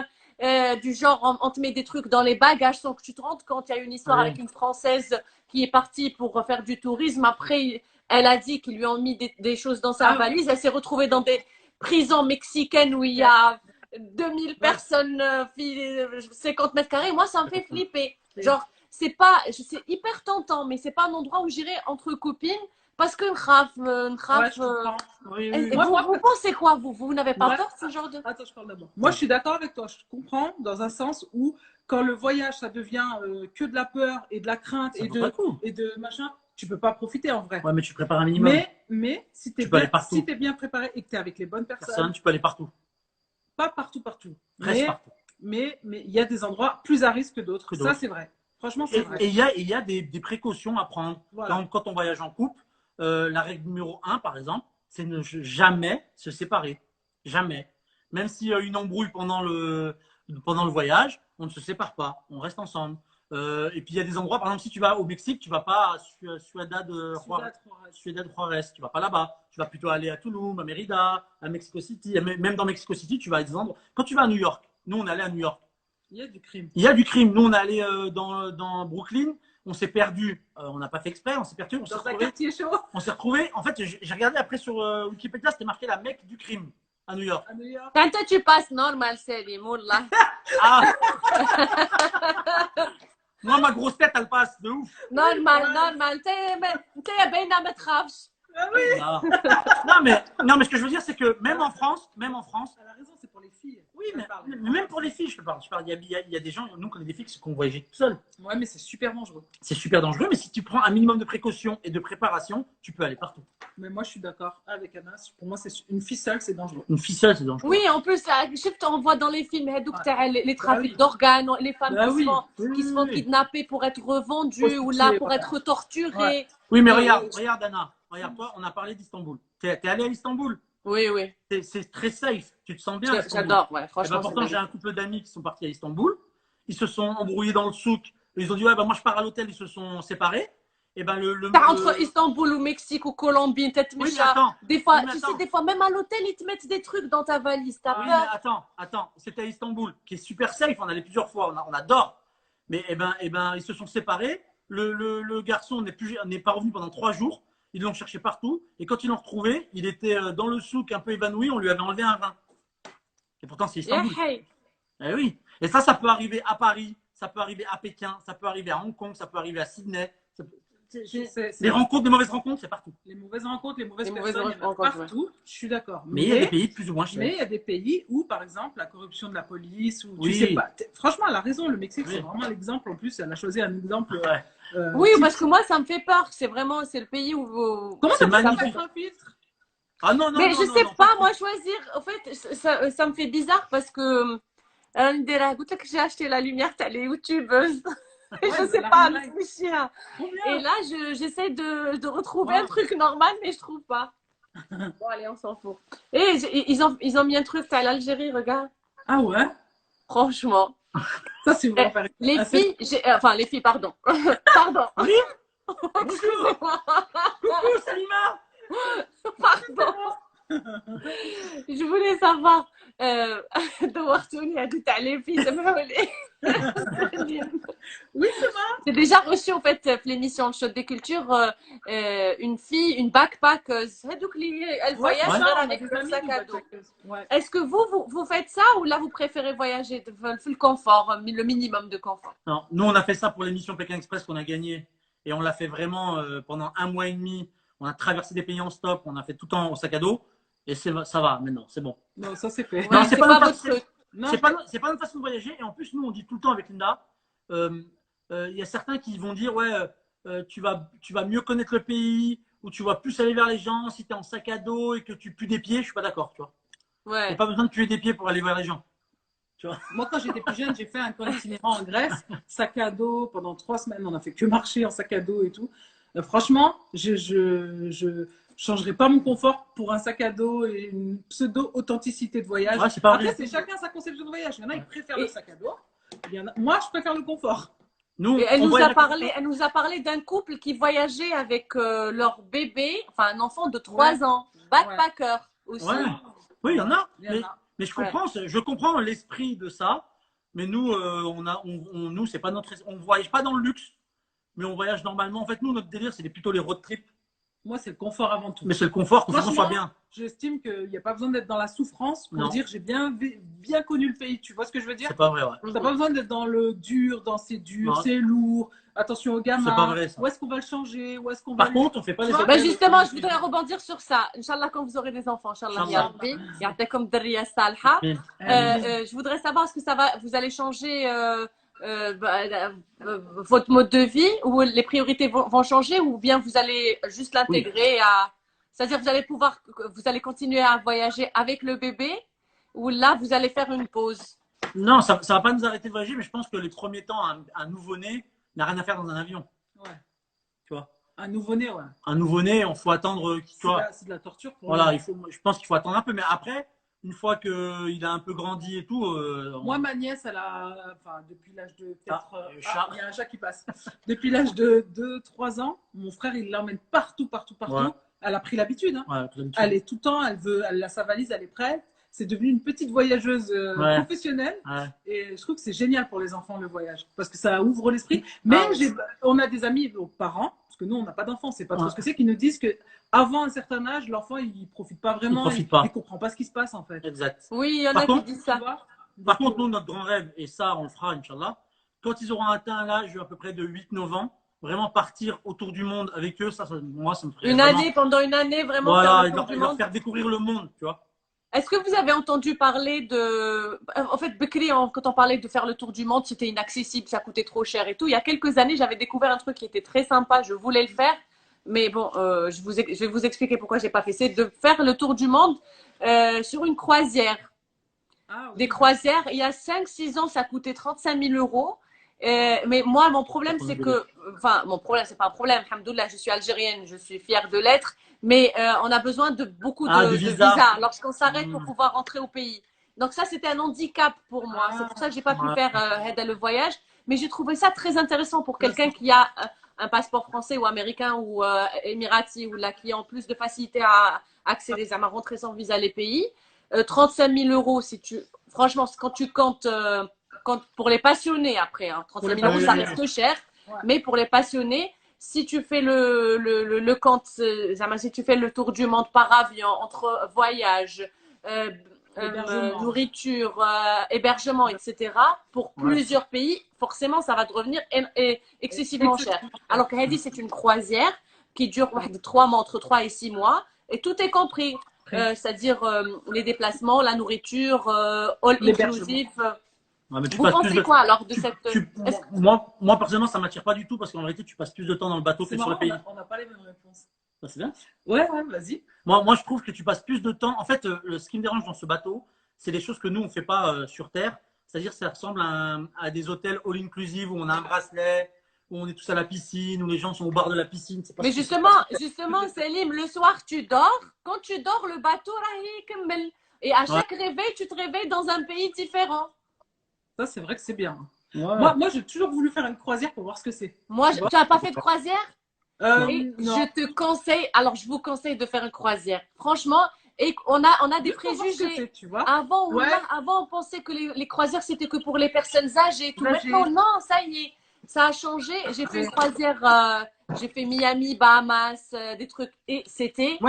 [SPEAKER 1] du genre, on te met des trucs dans les bagages sans que tu te rendes compte. Il y a une histoire avec une Française qui est partie pour faire du tourisme. Après, elle a dit qu'ils lui ont mis des choses dans sa valise. Elle s'est retrouvée dans des prisons mexicaines où il y a 2000 personnes, 50 mètres carrés. Moi, ça me fait flipper. Genre, c'est hyper tentant, mais c'est pas un endroit où j'irai entre copines parce que vous pensez quoi, vous n'avez pas peur ce genre de...
[SPEAKER 2] Attends, je parle d'abord. Moi, je suis d'accord avec toi. Je comprends dans un sens où quand le voyage, ça devient que de la peur et de la crainte et de machin, tu peux pas profiter en vrai.
[SPEAKER 3] Ouais, mais tu prépares un minimum.
[SPEAKER 2] Mais si tu es bien préparé et que tu es avec les bonnes personnes,
[SPEAKER 3] tu peux aller partout.
[SPEAKER 2] Pas partout.
[SPEAKER 3] Reste partout.
[SPEAKER 2] Mais il y a des endroits plus à risque que d'autres. Ça, c'est vrai. Franchement, c'est vrai.
[SPEAKER 3] Et il y a des précautions à prendre. Voilà. Quand on voyage en couple, la règle numéro 1, par exemple, c'est ne jamais se séparer. Jamais. Même s'il y a une embrouille pendant le voyage, on ne se sépare pas. On reste ensemble. Et puis il y a des endroits, par exemple, si tu vas au Mexique, tu vas pas à Ciudad Juárez, tu vas pas là-bas. Tu vas plutôt aller à Tulum, à Mérida, à Mexico City. Même dans Mexico City, tu vas à des endroits. Quand tu vas à New York, nous on allait à New York.
[SPEAKER 2] Il y a du crime.
[SPEAKER 3] Il y a du crime. Nous on est allé dans Brooklyn. On s'est perdu. On n'a pas fait exprès. On s'est perdu.
[SPEAKER 2] Dans un quartier chaud.
[SPEAKER 3] On s'est retrouvé. En fait, j'ai regardé après sur Wikipédia, c'était marqué la Mecque du crime à New York.
[SPEAKER 1] Quand toi tu passes normal, Salim, wallah.
[SPEAKER 3] Ah. Moi, ma grosse tête, elle passe de ouf.
[SPEAKER 1] Normal. T'es bien à me travers.
[SPEAKER 2] Ah oui.
[SPEAKER 3] Non, mais ce que je veux dire, c'est que même en France. Elle
[SPEAKER 2] a raison, c'est pour les filles.
[SPEAKER 3] Oui, mais même pour les filles, je parle. Il y a des gens, nous, on connaît des filles qui ont voyagé tout seules.
[SPEAKER 2] Ouais, mais c'est super dangereux.
[SPEAKER 3] C'est super dangereux, mais si tu prends un minimum de précaution et de préparation, tu peux aller partout.
[SPEAKER 2] Mais moi, je suis d'accord avec Anna. Pour moi, une fille seule, c'est dangereux.
[SPEAKER 3] Une fille seule, c'est dangereux.
[SPEAKER 1] Oui, en plus, on voit dans les films les trafics d'organes, les femmes qui se font kidnapper pour être revendues ou là pour être torturées.
[SPEAKER 3] Ouais. Oui, mais regarde, Anna. Regarde, toi, on a parlé d'Istanbul. T'es allée à Istanbul?
[SPEAKER 1] Oui.
[SPEAKER 3] C'est très safe. Tu te sens bien?
[SPEAKER 1] J'adore, ouais, franchement.
[SPEAKER 3] Pourtant, j'ai un couple d'amis qui sont partis à Istanbul. Ils se sont embrouillés dans le souk. Ils ont dit, ouais, moi, je pars à l'hôtel. Ils se sont séparés. Et ben,
[SPEAKER 1] entre Istanbul ou Mexique ou Colombie, peut-être des fois, des fois, même à l'hôtel, ils te mettent des trucs dans ta valise.
[SPEAKER 3] Oui, mais attends. C'était à Istanbul, qui est super safe. On allait plusieurs fois. On adore. Mais, ils se sont séparés. Le garçon n'est pas revenu pendant 3 jours. Ils l'ont cherché partout. Et quand ils l'ont retrouvé, il était dans le souk un peu évanoui. On lui avait enlevé un rein. Et pourtant, c'est Istanbul. Eh oui. Et ça peut arriver à Paris. Ça peut arriver à Pékin. Ça peut arriver à Hong Kong. Ça peut arriver à Sydney. Les mauvaises rencontres, c'est partout.
[SPEAKER 2] Les mauvaises rencontres, les mauvaises personnes, il y en a partout. Je suis d'accord.
[SPEAKER 3] Mais il y a des pays plus ou moins chers.
[SPEAKER 2] Mais il y a des pays où, par exemple, la corruption de la police, ou tu sais pas. Franchement, elle a raison. Le Mexique, c'est vraiment l'exemple. En plus, elle a choisi un exemple.
[SPEAKER 1] Oui, parce que moi, ça me fait peur. C'est le pays où.
[SPEAKER 2] Comment ça
[SPEAKER 3] magnifique.
[SPEAKER 2] peut être un filtre?
[SPEAKER 3] Ah non.
[SPEAKER 1] Mais je sais pas, moi, choisir. En fait, ça me fait bizarre parce que. J'ai acheté la lumière, t'as les youtubeuses. Je sais pas, le chien. Et là, j'essaie de retrouver un truc normal, mais je trouve pas. Bon, allez, on s'en fout. Et ils ont mis un truc, t'as l'Algérie, regarde.
[SPEAKER 2] Ah ouais?
[SPEAKER 1] Franchement.
[SPEAKER 2] Ça, c'est vraiment
[SPEAKER 1] les filles, enfin, les filles, pardon. Pardon.
[SPEAKER 3] Oui. Bonjour. Coucou, Salima.
[SPEAKER 1] Pardon. Je voulais savoir دورتوني هادو تاع les filles سمحولي.
[SPEAKER 2] Oui, c'est vrai.
[SPEAKER 1] J'ai déjà reçu en fait l'émission Le Show des Cultures une fille, une backpackeuse. Elle voyage avec un sac à dos. Est-ce que vous faites ça ou là vous préférez voyager le confort, le minimum de confort?
[SPEAKER 3] Non, nous on a fait ça pour l'émission Pékin Express qu'on a gagné et on l'a fait vraiment pendant 1 mois et demi. On a traversé des pays en stop, on a fait tout le temps au sac à dos. Et ça va maintenant, c'est bon.
[SPEAKER 2] Non, ça c'est fait.
[SPEAKER 3] Non, c'est pas notre façon de voyager. Et en plus, nous, on dit tout le temps avec Linda, y a certains qui vont dire, ouais, tu vas mieux connaître le pays, ou tu vas plus aller vers les gens si tu es en sac à dos et que tu pues des pieds. Je suis pas d'accord, tu vois.
[SPEAKER 1] Ouais.
[SPEAKER 3] Il n'y a pas besoin de puer des pieds pour aller vers les gens. Tu vois.
[SPEAKER 2] Moi, quand j'étais plus jeune, j'ai fait un camp itinérant en Grèce, sac à dos, pendant 3 semaines, on a fait que marcher en sac à dos et tout. Franchement, je changerai pas mon confort pour un sac à dos et une pseudo-authenticité de voyage.
[SPEAKER 3] Ouais,
[SPEAKER 2] après, c'est chacun sa conception de voyage. Il y en a, ils préfèrent le sac à dos. Moi, je préfère le confort.
[SPEAKER 1] Elle nous a parlé d'un couple qui voyageait avec leur bébé, enfin un enfant de 3 ans, backpacker aussi.
[SPEAKER 3] Ouais. Oui, il y en a. Mais je comprends l'esprit de ça. Mais nous, nous, c'est pas on voyage pas dans le luxe, mais on voyage normalement. En fait, nous, notre délire, c'est plutôt les road trips.
[SPEAKER 2] Moi, c'est le confort avant tout.
[SPEAKER 3] Mais c'est le confort, que ça soit bien.
[SPEAKER 2] J'estime qu'il n'y a pas besoin d'être dans la souffrance pour dire j'ai bien connu le pays. Tu vois ce que je veux dire?
[SPEAKER 3] C'est pas vrai, ouais.
[SPEAKER 2] Tu n'as pas besoin d'être dans le dur, c'est dur, c'est lourd. Attention aux gamins.
[SPEAKER 3] C'est pas vrai, ça.
[SPEAKER 2] Où est-ce qu'on va le changer?
[SPEAKER 3] Par contre, on fait pas les
[SPEAKER 1] justement, je voudrais rebondir sur ça. Inch'Allah, quand vous aurez des enfants, Inch'Allah, ya Rabbi, comme Daria Salha. Je voudrais savoir, est-ce que vous allez changer votre mode de vie, ou les priorités vont changer, ou bien vous allez juste l'intégrer c'est-à-dire vous allez continuer à voyager avec le bébé, ou là vous allez faire une pause?
[SPEAKER 3] Non, ça va pas nous arrêter de voyager, mais je pense que les premiers temps, un nouveau-né n'a rien à faire dans un avion.
[SPEAKER 2] Ouais.
[SPEAKER 3] Tu vois.
[SPEAKER 2] Un nouveau-né, ouais.
[SPEAKER 3] Un nouveau-né, il faut attendre.
[SPEAKER 2] C'est de la torture.
[SPEAKER 3] Voilà, je pense qu'il faut attendre un peu, mais après, une fois qu'il a un peu grandi et tout.
[SPEAKER 2] Moi, ma nièce, elle a, enfin, depuis l'âge de peut-être. Il y a un chat qui passe. Depuis l'âge de 2-3 ans, mon frère, il l'emmène partout. Ouais. Elle a pris l'habitude. Hein. Ouais, elle est tout le temps, elle a sa valise, elle est prête. C'est devenu une petite voyageuse professionnelle. Ouais. Et je trouve que c'est génial pour les enfants, le voyage. Parce que ça ouvre l'esprit. Mais on a des amis, nos parents, parce que nous, on n'a pas d'enfants, c'est pas trop ce que c'est, qui nous disent qu'avant un certain âge, l'enfant, il profite pas vraiment. Il comprend pas ce qui se passe, en fait.
[SPEAKER 3] Exact.
[SPEAKER 1] Oui, il y en a qui disent ça.
[SPEAKER 3] Par contre, nous, notre grand rêve, et ça, on le fera, Inch'Allah, quand ils auront atteint l'âge à peu près de 8-9 ans, vraiment partir autour du monde avec eux, moi, ça me ferait
[SPEAKER 1] pendant une année, vraiment
[SPEAKER 3] voilà, leur faire découvrir le monde, tu vois.
[SPEAKER 1] Est-ce que vous avez entendu parler de... En fait, Bekri, quand on parlait de faire le tour du monde, c'était inaccessible, ça coûtait trop cher et tout. Il y a quelques années, j'avais découvert un truc qui était très sympa, je voulais le faire. Mais bon, je vais vous expliquer pourquoi j'ai pas fait. C'est de faire le tour du monde sur une croisière. Ah, oui. Des croisières, il y a 5-6 ans, ça coûtait 35 000 euros. Mais moi, mon problème, c'est que... Enfin, mon problème, c'est pas un problème. Alhamdoulilah, je suis algérienne, je suis fière de l'être. Mais on a besoin de beaucoup de visas lorsqu'on s'arrête pour pouvoir rentrer au pays. Donc ça, c'était un handicap pour moi. C'est pour ça que j'ai pas pu faire le voyage. Mais j'ai trouvé ça très intéressant pour quelqu'un qui a un passeport français ou américain ou émirati ou là qui a en plus de facilité à accéder à rentrer sans visa les pays. 35 000 euros, franchement, quand tu comptes pour les passionnés après, 35 000 euros, ça reste cher. Ouais. Mais pour les passionnés, si tu fais si tu fais le tour du monde par avion, entre voyage, nourriture, hébergement, etc., pour plusieurs pays, forcément, ça va te revenir excessivement cher. Alors que Hedi, c'est une croisière qui dure 3 mois, entre 3 et 6 mois, et tout est compris. C'est-à-dire les déplacements, la nourriture, all inclusive. Vous pensez quoi alors de cette...
[SPEAKER 3] Moi, personnellement, ça ne m'attire pas du tout parce qu'en réalité, tu passes plus de temps dans le bateau que sur le pays.
[SPEAKER 2] On n'a pas les mêmes réponses.
[SPEAKER 3] Ça, c'est bien.
[SPEAKER 2] Ouais, vas-y.
[SPEAKER 3] Moi, je trouve que tu passes plus de temps. En fait, ce qui me dérange dans ce bateau, c'est des choses que nous, on ne fait pas sur Terre. C'est-à-dire ça ressemble à des hôtels all inclusive où on a un bracelet, où on est tous à la piscine, où les gens sont au bar de la piscine.
[SPEAKER 1] Mais justement, Selim, le soir, tu dors. Quand tu dors, le bateau, et à chaque réveil, tu te réveilles dans un pays différent.
[SPEAKER 2] Ça, c'est vrai que c'est bien. Ouais. Moi j'ai toujours voulu faire une croisière pour voir ce que c'est.
[SPEAKER 1] Tu n'as pas fait de croisière? Non. Je te conseille, alors je vous conseille de faire une croisière. Franchement, et on a des préjugés.
[SPEAKER 2] Tu vois.
[SPEAKER 1] Avant, on pensait que les croisières, c'était que pour les personnes âgées et tout. Maintenant, non, ça y est. Ça a changé. J'ai fait une croisière, j'ai fait Miami, Bahamas, des trucs. Et c'était...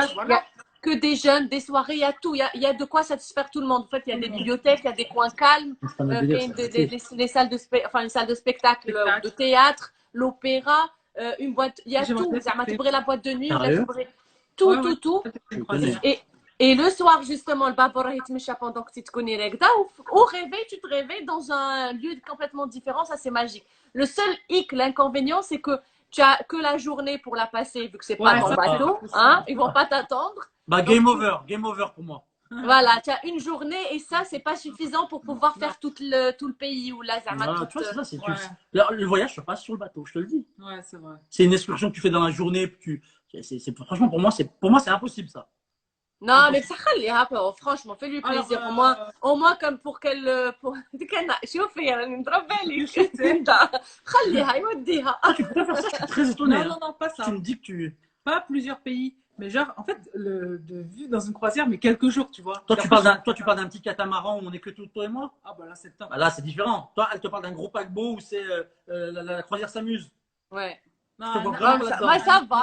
[SPEAKER 1] que des jeunes, des soirées, il y a tout. Il y a de quoi satisfaire tout le monde. En fait, il y a des bibliothèques, il y a des coins calmes, les salles de une salle de spectacle, de théâtre, l'opéra, une boîte. Il y a tout. Tu pourrais la boîte de nuit, tout. Et le soir, justement, le babora hitmisha pendant que tu te connais Regda, au réveil, tu te réveilles dans un lieu complètement différent. Ça, c'est magique. Le seul l'inconvénient, c'est que tu as que la journée pour la passer, vu que c'est pas ton bateau. Ils vont pas t'attendre.
[SPEAKER 3] Game over pour moi.
[SPEAKER 1] Voilà, tu as une journée et ça, c'est pas suffisant pour pouvoir faire tout le pays ou la Zama.
[SPEAKER 3] Tu vois, c'est ça. Le voyage se passe sur le bateau, je te le dis.
[SPEAKER 2] Ouais, c'est vrai.
[SPEAKER 3] C'est une excursion que tu fais dans la journée. Franchement, pour moi, c'est impossible ça.
[SPEAKER 1] Non, mais ça, franchement, fais-lui plaisir. Au moins, comme pour qu'elle. شوفي يعني متربيه لك انت خليها يوديها.
[SPEAKER 3] Tu pourrais faire ça, je suis très étonné.
[SPEAKER 2] Non, pas ça.
[SPEAKER 3] Tu me dis que tu.
[SPEAKER 2] Pas plusieurs pays. Mais genre, en fait, de vivre dans une croisière, mais quelques jours, tu vois.
[SPEAKER 3] Toi, tu parles d'un petit catamaran où on est que toi et moi.
[SPEAKER 2] Ah bah là, c'est le temps.
[SPEAKER 3] Bah là, c'est différent. Toi, elle te parle d'un gros paquebot où c'est la croisière s'amuse.
[SPEAKER 1] Ouais.
[SPEAKER 2] Non,
[SPEAKER 1] ça va,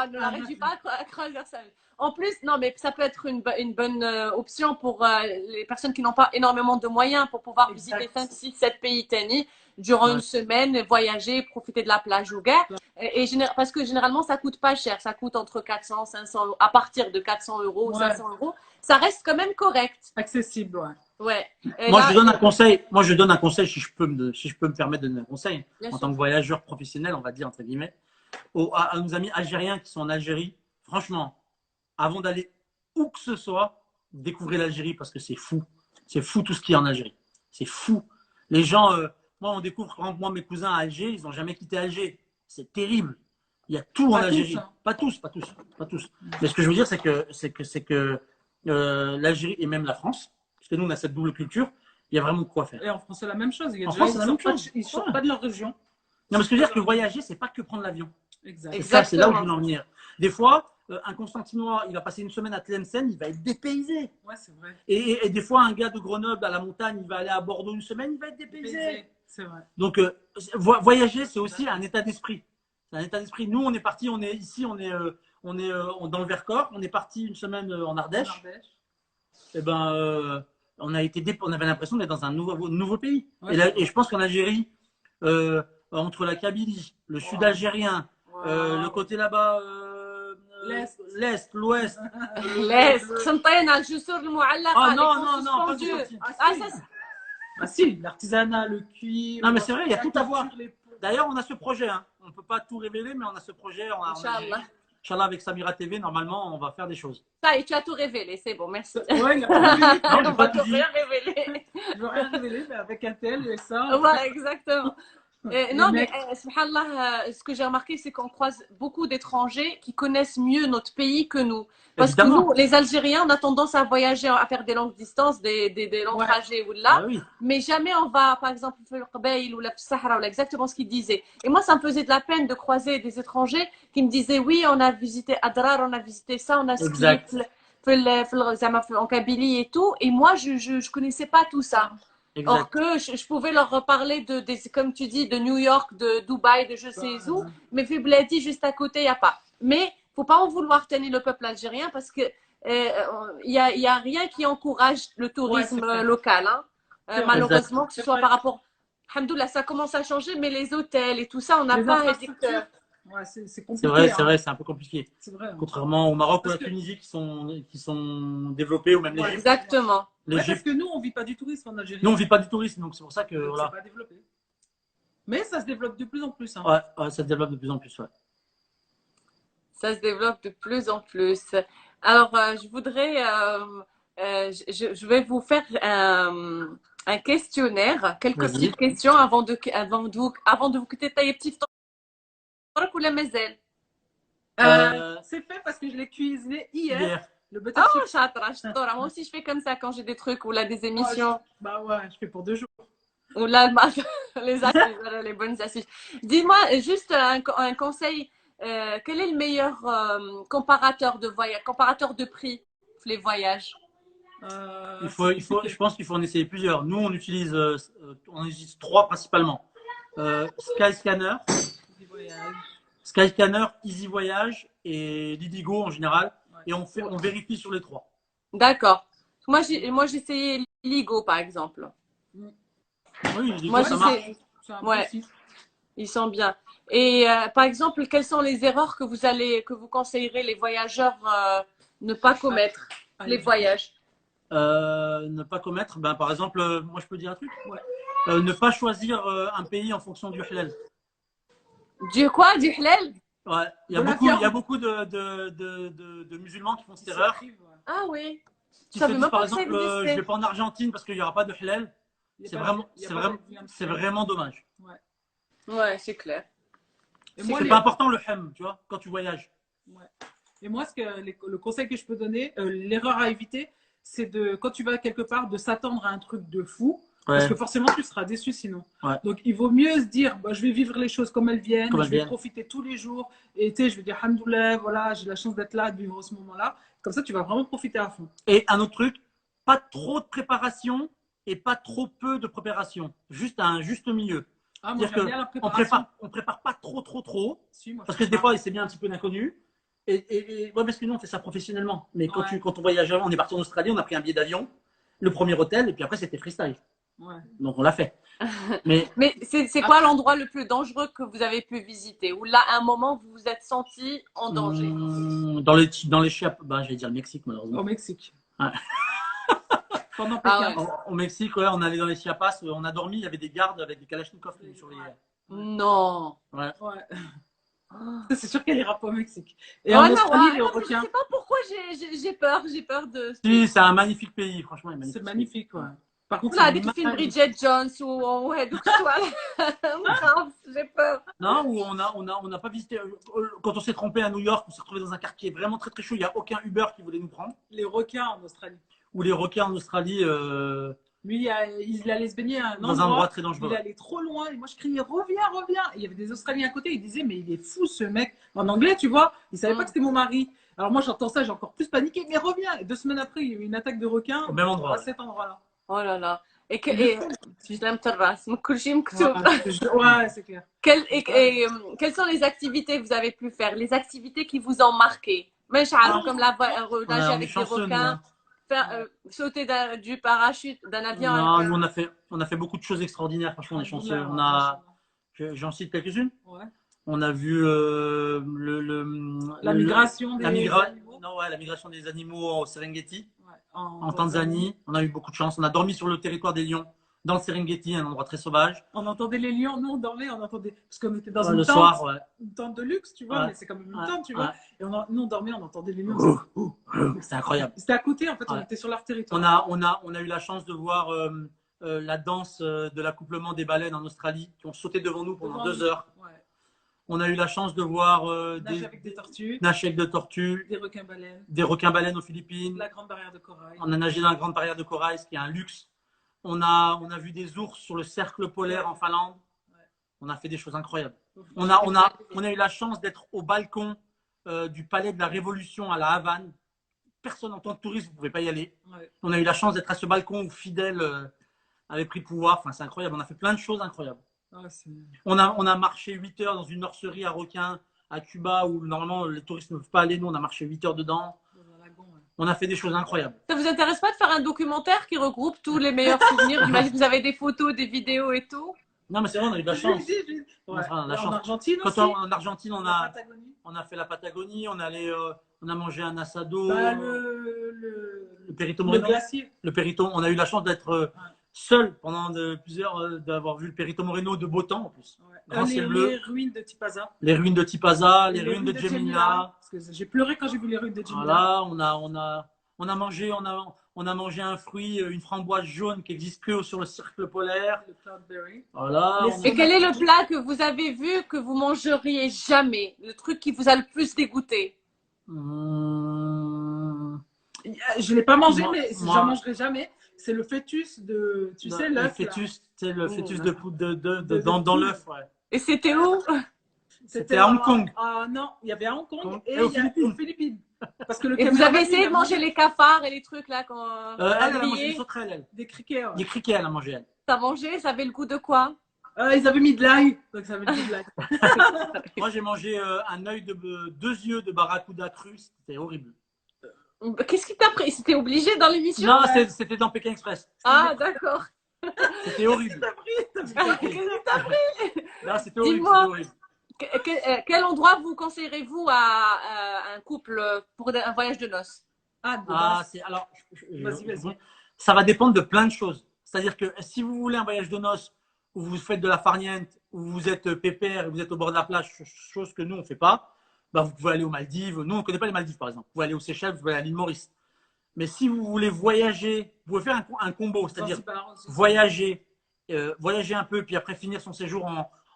[SPEAKER 1] ne la réduis pas à croisière s'amuse. En plus, non, mais ça peut être une bonne option pour les personnes qui n'ont pas énormément de moyens pour pouvoir visiter 5, 6, 7 pays tennis durant une semaine, voyager, profiter de la plage ou gare. Parce que généralement, ça coûte pas cher. Ça coûte entre 400, 500 euros, à partir de 400 euros, 500 euros. Ça reste quand même correct.
[SPEAKER 2] Accessible,
[SPEAKER 1] ouais.
[SPEAKER 3] Moi, je donne un conseil, si je peux me permettre de donner un conseil. En tant que voyageur professionnel, on va dire, entre guillemets, à nos amis algériens qui sont en Algérie, franchement, avant d'aller où que ce soit, découvrez l'Algérie parce que c'est fou. C'est fou tout ce qu'il y a en Algérie. C'est fou. Les gens, moi, on découvre, par exemple, moi, mes cousins à Alger, ils n'ont jamais quitté Alger. C'est terrible. Il y a tout en Algérie. Pas tous. Mais ce que je veux dire, c'est que l'Algérie et même la France, parce que nous, on a cette double culture. Il y a vraiment de quoi faire.
[SPEAKER 2] Et en France, c'est la même chose.
[SPEAKER 3] En France, c'est la même chose.
[SPEAKER 2] Ils ne sortent pas de leur région.
[SPEAKER 3] Non, mais ce que je veux dire, que voyager, c'est pas que prendre l'avion.
[SPEAKER 2] Exact.
[SPEAKER 3] C'est là où je veux en venir. Des fois, un Constantinois, il va passer une semaine à Tlemcen, il va être dépaysé.
[SPEAKER 2] Ouais, c'est vrai.
[SPEAKER 3] Et des fois, un gars de Grenoble à la montagne, il va aller à Bordeaux une semaine, il va être dépaysé.
[SPEAKER 2] C'est vrai.
[SPEAKER 3] Donc, voyager, c'est aussi un état d'esprit. C'est un état d'esprit. Nous, on est parti, on est ici, on est dans le Vercors. On est parti une semaine en Ardèche. Et ben, on avait l'impression d'être dans un nouveau pays.
[SPEAKER 2] Ouais,
[SPEAKER 3] et je pense qu'en Algérie, entre la Kabylie, le sud algérien, le côté là-bas, l'est, l'ouest.
[SPEAKER 1] L'est. Santana, الجسور المعلقة.
[SPEAKER 3] Ah non, pas de
[SPEAKER 2] Ah si, l'artisanat, le cuir.
[SPEAKER 3] Non, mais c'est vrai, il y a tout à voir. D'ailleurs, on a ce projet. Hein. On ne peut pas tout révéler, mais on a ce projet.
[SPEAKER 1] Inch'Allah.
[SPEAKER 3] Inch'Allah, avec Samira TV, normalement, on va faire des choses.
[SPEAKER 1] Ça y est, tu as tout révélé, c'est bon, merci.
[SPEAKER 2] Ouais, il a pas révélé.
[SPEAKER 3] Non,
[SPEAKER 1] On va tout rien révéler.
[SPEAKER 2] Je veux rien révéler, mais avec un tel et ça.
[SPEAKER 1] Voilà, exactement. Non, mais subhanallah, ce que j'ai remarqué, c'est qu'on croise beaucoup d'étrangers qui connaissent mieux notre pays que nous. Parce que nous, les Algériens, on a tendance à voyager, à faire des longues distances, des longs trajets ou là, mais jamais on va, par exemple, faire le Qabaïl ou la Sahara, ou exactement ce qu'ils disaient. Et moi, ça me faisait de la peine de croiser des étrangers qui me disaient, oui, on a visité Adrar, on a visité ça, on a skié en Kabylie et tout. Et moi, je connaissais pas tout ça.
[SPEAKER 3] Exact.
[SPEAKER 1] Or que je pouvais leur reparler comme tu dis, de New York, de Dubaï, de je sais où, mais Fibladi, juste à côté, il n'y a pas. Mais faut pas en vouloir tenir le peuple algérien parce que y a rien qui encourage le tourisme local. Hein. Malheureusement, que ce soit par rapport. Alhamdoulilah, ça commence à changer, mais les hôtels et tout ça, on n'a pas.
[SPEAKER 2] Ouais, c'est compliqué.
[SPEAKER 3] C'est vrai, c'est un peu compliqué.
[SPEAKER 2] C'est vrai.
[SPEAKER 3] Contrairement au Maroc ou à la Tunisie qui sont développés, ou même l'Égypte.
[SPEAKER 1] Exactement.
[SPEAKER 2] Parce que nous, on ne vit pas du tourisme en Algérie.
[SPEAKER 3] Nous, on ne vit pas du tourisme, donc c'est pour ça que. Voilà.
[SPEAKER 2] C'est pas développé. Mais ça se développe de plus en plus. Hein.
[SPEAKER 3] Ouais, ça se développe de plus en plus. Ouais.
[SPEAKER 1] Ça se développe de plus en plus. Alors, je voudrais. Je vais vous faire un questionnaire, quelques petites questions avant de vous quitter. Taïeb Tifton ou la mazel?
[SPEAKER 2] C'est fait parce que je l'ai cuisiné hier.
[SPEAKER 1] Oh, chatra, moi aussi je fais comme ça quand j'ai des trucs ou là des émissions.
[SPEAKER 2] Bah ouais, je fais pour 2 jours.
[SPEAKER 1] Ou là, les astuces, voilà, les bonnes astuces. Dis-moi juste un conseil. Quel est le meilleur comparateur de voyage, comparateur de prix pour les voyages?
[SPEAKER 3] Je pense qu'il faut en essayer plusieurs. Nous, on utilise 3 principalement. Skyscanner, Easy Voyage et Lidigo en général. Et on vérifie sur les 3.
[SPEAKER 1] D'accord. Moi, j'ai essayé Ligo, par exemple.
[SPEAKER 3] Oui, Lidigo, ça marche.
[SPEAKER 1] Ouais, ils sont bien. Et par exemple, quelles sont les erreurs que vous conseillerez les voyageurs ne pas commettre les voyages?
[SPEAKER 3] Ne pas commettre, par exemple, moi je peux dire un truc. Ne pas choisir un pays en fonction du halal.
[SPEAKER 1] Du quoi? Du halal?
[SPEAKER 3] Ouais, il y a beaucoup de musulmans qui font cette erreur.
[SPEAKER 1] Ah oui.
[SPEAKER 3] Qui se disent par exemple, je vais pas en Argentine parce qu'il n'y aura pas de halal. C'est vraiment dommage.
[SPEAKER 1] Ouais, c'est clair.
[SPEAKER 3] C'est pas important le hem, tu vois, quand tu voyages.
[SPEAKER 2] Ouais. Et moi, le conseil que je peux donner, l'erreur à éviter, c'est quand tu vas quelque part, de s'attendre à un truc de fou. Parce que forcément, tu seras déçu sinon. Donc, il vaut mieux se dire, je vais vivre les choses comme elles viennent, je vais profiter tous les jours. Et tu sais, je vais dire, alhamdoulilah, voilà, j'ai la chance d'être là, de vivre ce moment-là. Comme ça, tu vas vraiment profiter à fond.
[SPEAKER 3] Et un autre truc, pas trop de préparation et pas trop peu de préparation. Juste un juste milieu.
[SPEAKER 2] Ah, moi, j'aime bien la préparation.
[SPEAKER 3] On prépare pas trop.
[SPEAKER 2] Si, moi,
[SPEAKER 3] parce que des fois, c'est bien un petit peu d'inconnu. Et parce que nous, on fait ça professionnellement. Mais quand on voyage, on est parti en Australie, on a pris un billet d'avion, le premier hôtel, et puis après, c'était freestyle. Donc, on l'a fait.
[SPEAKER 1] Mais c'est quoi l'endroit le plus dangereux que vous avez pu visiter? Ou là, à un moment, vous vous êtes senti en danger?
[SPEAKER 3] Dans les Chiapas, j'allais dire le Mexique, malheureusement.
[SPEAKER 2] Au Mexique.
[SPEAKER 3] Ouais.
[SPEAKER 2] Pendant Pékin.
[SPEAKER 3] Au Mexique, on allait dans les Chiapas, on a dormi, il y avait des gardes avec des kalachnikovs qui nous surveillaient.
[SPEAKER 1] Non.
[SPEAKER 3] Ouais.
[SPEAKER 2] C'est sûr qu'elle ira pas au Mexique. Et en Australie, les requins.
[SPEAKER 1] Je sais pas pourquoi j'ai peur de.
[SPEAKER 3] Si, c'est un magnifique pays, franchement.
[SPEAKER 2] C'est magnifique, ouais. Par contre,
[SPEAKER 1] là, dès que tu fais Bridget Jones ou j'ai peur.
[SPEAKER 3] Non, où on n'a pas visité. Quand on s'est trompé à New York, on s'est retrouvé dans un quartier vraiment très très chaud. Il n'y a aucun Uber qui voulait nous prendre.
[SPEAKER 2] Les requins en Australie.
[SPEAKER 3] ou les requins en Australie.
[SPEAKER 2] Lui, il allait se baigner
[SPEAKER 3] dans un endroit très dangereux.
[SPEAKER 2] Il allait trop loin. Et moi, je criais, reviens, reviens. Et il y avait des Australiens à côté. Ils disaient, mais il est fou, ce mec. En anglais, tu vois. Il savait pas que c'était mon mari. Alors moi, j'entends ça, j'ai encore plus paniqué. Mais reviens. Et 2 semaines après, il y a eu une attaque de requins.
[SPEAKER 3] Au même endroit.
[SPEAKER 2] À cet endroit-là.
[SPEAKER 1] Oh là là. Ouais,
[SPEAKER 2] c'est clair.
[SPEAKER 1] Quelles sont les activités que vous avez pu faire? Les activités qui vous ont marqué? Comme nager avec les requins. Sauter du parachute d'un avion.
[SPEAKER 3] Non, nous on a fait beaucoup de choses extraordinaires. Franchement, on est chanceux. J'en cite quelques-unes. Ouais. On a vu
[SPEAKER 2] la migration des animaux.
[SPEAKER 3] Non, ouais, la migration des animaux au Serengeti, en Tanzanie. On a eu beaucoup de chance. On a dormi sur le territoire des lions, dans le Serengeti, un endroit très sauvage.
[SPEAKER 2] On entendait les lions. Nous, on dormait, parce qu'on était dans
[SPEAKER 3] une tente,
[SPEAKER 2] une tente de luxe, tu vois, mais c'est quand même une tente, tu vois. Et nous, on dormait, on entendait les lions.
[SPEAKER 3] C'était incroyable.
[SPEAKER 2] C'était à côté, en fait, on était sur leur territoire.
[SPEAKER 3] On a eu la chance de voir la danse de l'accouplement des baleines en Australie, qui ont sauté devant nous pendant 2 heures. Ouais. On a eu la chance de voir
[SPEAKER 2] nager avec des tortues,
[SPEAKER 3] des requins-baleines aux Philippines.
[SPEAKER 2] La grande barrière de corail.
[SPEAKER 3] On a nagé dans la grande barrière de corail, ce qui est un luxe. On a vu des ours sur le cercle polaire en Finlande. Ouais. On a fait des choses incroyables. On a eu la chance d'être au balcon du Palais de la Révolution à La Havane. Personne en tant que touriste, vous ne pouvez pas y aller. Ouais. On a eu la chance d'être à ce balcon où Fidel avait pris le pouvoir. Enfin, c'est incroyable. On a fait plein de choses incroyables. Ah, on a marché 8 heures dans une nurserie à requins à Cuba où normalement les touristes ne peuvent pas aller. Nous, on a marché 8 heures dedans. On a fait des choses incroyables.
[SPEAKER 1] Ça vous intéresse pas de faire un documentaire qui regroupe tous les meilleurs souvenirs? J'imagine que vous avez des photos, des vidéos et tout.
[SPEAKER 3] Non, mais c'est vrai, on a eu de la chance.
[SPEAKER 2] Ouais. En Argentine aussi.
[SPEAKER 3] En Argentine, on a fait la Patagonie. On a mangé un asado. Le Perito Moreno.
[SPEAKER 2] Le glacier.
[SPEAKER 3] Le Perito. On a eu la chance d'être seul pendant d'avoir vu le Perito Moreno de beau temps en plus.
[SPEAKER 2] Ouais. Les ruines de Tipaza.
[SPEAKER 3] Les ruines de Tipaza, les ruines de Gemina.
[SPEAKER 2] Parce que j'ai pleuré quand j'ai vu les ruines de Gemina.
[SPEAKER 3] Voilà, on a mangé un fruit, une framboise jaune qui n'existe que sur le cercle polaire.
[SPEAKER 2] Le cloudberry.
[SPEAKER 1] Voilà. Et quel est le plat que vous avez vu que vous mangeriez jamais? Le truc qui vous a le plus dégoûté?
[SPEAKER 2] Je ne l'ai pas mangé, mais j'en mangerai jamais. C'est le fœtus de, tu sais, l'œuf.
[SPEAKER 3] Le fœtus dans l'œuf, ouais.
[SPEAKER 1] Et c'était où?
[SPEAKER 3] C'était à Hong Kong.
[SPEAKER 2] Non, il y avait à Hong Kong et aux Philippines.
[SPEAKER 1] Parce que et vous avez essayé de manger les cafards et les trucs là quand
[SPEAKER 3] elle a mangé des sauterelles, elle.
[SPEAKER 2] Des criquets. Ouais.
[SPEAKER 3] Des criquets, elle a mangé, elle.
[SPEAKER 1] T'as mangé? Ça avait le goût de quoi?
[SPEAKER 2] Ils avaient mis de l'ail, donc ça avait le goût de l'ail.
[SPEAKER 3] Moi, j'ai mangé deux yeux de barracuda cru, c'était horrible.
[SPEAKER 1] Qu'est-ce qui t'a pris? C'était obligé dans l'émission?
[SPEAKER 3] Non, c'était dans Pékin Express.
[SPEAKER 1] Ah, d'accord.
[SPEAKER 3] C'était horrible.
[SPEAKER 1] Qu'est-ce qui t'a pris?
[SPEAKER 3] Non, c'était horrible.
[SPEAKER 1] Quel endroit vous conseillerez-vous à un couple pour un voyage de noces?
[SPEAKER 3] Alors, vas-y. Ça va dépendre de plein de choses. C'est-à-dire que si vous voulez un voyage de noces où vous faites de la farniente, où vous êtes pépère et vous êtes au bord de la plage, chose que nous, on ne fait pas, bah, vous pouvez aller aux Maldives. Nous, on ne connaît pas les Maldives, par exemple. Vous pouvez aller aux Seychelles, vous pouvez aller à l'île Maurice. Mais si vous voulez voyager, vous pouvez faire un combo, c'est-à-dire voyager un peu, puis après finir son séjour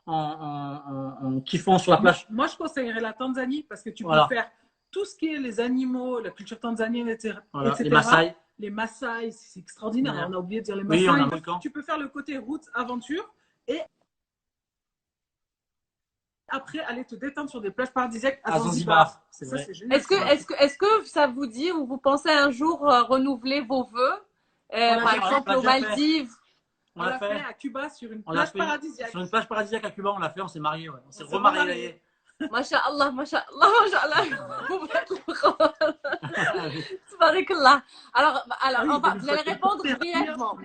[SPEAKER 3] en kiffant sur la plage.
[SPEAKER 2] Moi, je conseillerais la Tanzanie parce que tu peux faire tout ce qui est les animaux, la culture tanzanienne, etc.
[SPEAKER 3] Les Maasai.
[SPEAKER 2] Les Maasai, c'est extraordinaire. Ouais. On a oublié de dire les Maasai.
[SPEAKER 3] Oui,
[SPEAKER 2] tu peux faire le côté route, aventure et après aller te détendre sur des plages paradisiaques à Zanzibar.
[SPEAKER 3] C'est vrai.
[SPEAKER 1] Est-ce que ça vous dit ou vous pensez un jour renouveler vos vœux par exemple aux Maldives?
[SPEAKER 2] On l'a fait à Cuba sur une plage paradisiaque.
[SPEAKER 3] Sur une plage paradisiaque à Cuba, on l'a fait, on s'est mariés. Ouais. On s'est remariés.
[SPEAKER 1] Masha'Allah, Masha'Allah, Masha'Allah. Tabarakallah. Alors, vous allez répondre brièvement.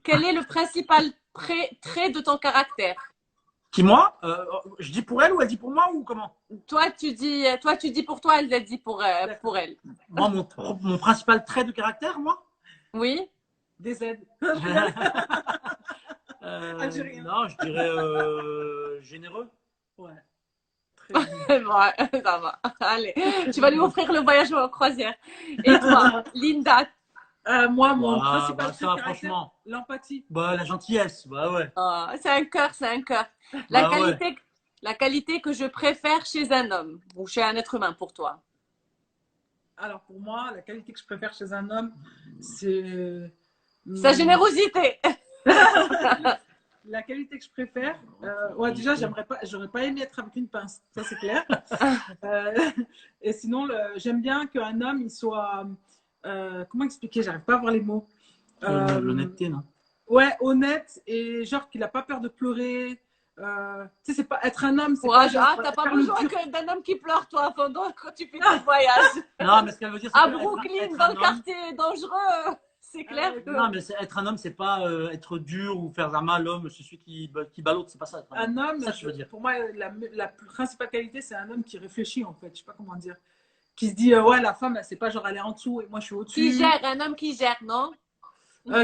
[SPEAKER 1] Quel est le principal trait de ton caractère?
[SPEAKER 3] Qui, moi je dis pour elle ou elle dit pour moi ou comment?
[SPEAKER 1] Toi, tu dis pour toi, elle dit pour elle.
[SPEAKER 3] Moi, mon principal trait de caractère, moi?
[SPEAKER 1] Oui.
[SPEAKER 2] Des aides.
[SPEAKER 3] Non, je dirais généreux.
[SPEAKER 2] Ouais.
[SPEAKER 1] Ouais, ça va. Allez, tu vas lui offrir le voyage en croisière. Et toi, Linda?
[SPEAKER 2] Moi, mon principal trait,
[SPEAKER 3] franchement,
[SPEAKER 2] l'empathie.
[SPEAKER 3] La gentillesse, ouais.
[SPEAKER 1] C'est un cœur. La qualité que je préfère chez un homme ou chez un être humain pour toi?
[SPEAKER 2] Alors, pour moi, la qualité que je préfère chez un homme, c'est...
[SPEAKER 1] Sa générosité.
[SPEAKER 2] La qualité que je préfère, ouais, déjà, j'aurais pas aimé être avec une pince, ça c'est clair. Et sinon, j'aime bien qu'un homme, il soit... comment expliquer? J'arrive pas à voir les mots.
[SPEAKER 3] L'honnêteté, non?
[SPEAKER 2] Ouais, honnête et genre qu'il a pas peur de pleurer. Tu sais, c'est pas être un homme.
[SPEAKER 1] Courage. T'as pas besoin d'un homme qui pleure, toi, pendant quand tu fais ton voyage.
[SPEAKER 3] Non, mais ce qu'elle veut dire, c'est
[SPEAKER 1] à Brooklyn, dans le quartier dangereux, c'est clair.
[SPEAKER 3] Non, mais être un homme, c'est pas être dur ou faire mal. L'homme, c'est celui qui bat l'autre, c'est pas ça.
[SPEAKER 2] Un homme,
[SPEAKER 3] ça, je veux dire.
[SPEAKER 2] Pour moi, la principale qualité, c'est un homme qui réfléchit, en fait. Je sais pas comment dire. Qui se dit, ouais, la femme, c'est pas genre elle est en dessous et moi je suis au-dessus.
[SPEAKER 1] Qui gère, un homme qui gère, non?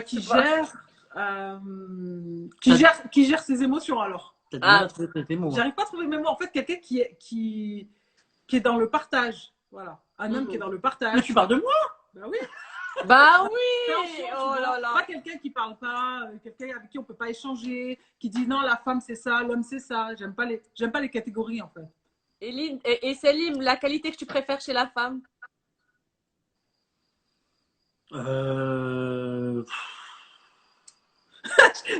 [SPEAKER 2] Qui gère ses émotions alors. J'arrive pas à trouver mes mots. En fait, quelqu'un qui est dans le partage. Voilà. Un homme qui est dans le partage.
[SPEAKER 3] Mais tu parles de moi?
[SPEAKER 2] Bah oui.
[SPEAKER 1] Bah oui. Oh là là.
[SPEAKER 2] Pas quelqu'un qui parle pas, quelqu'un avec qui on peut pas échanger, qui dit non, la femme c'est ça, l'homme c'est ça. J'aime pas les catégories en fait.
[SPEAKER 1] Et Selim, la qualité que tu préfères chez la femme?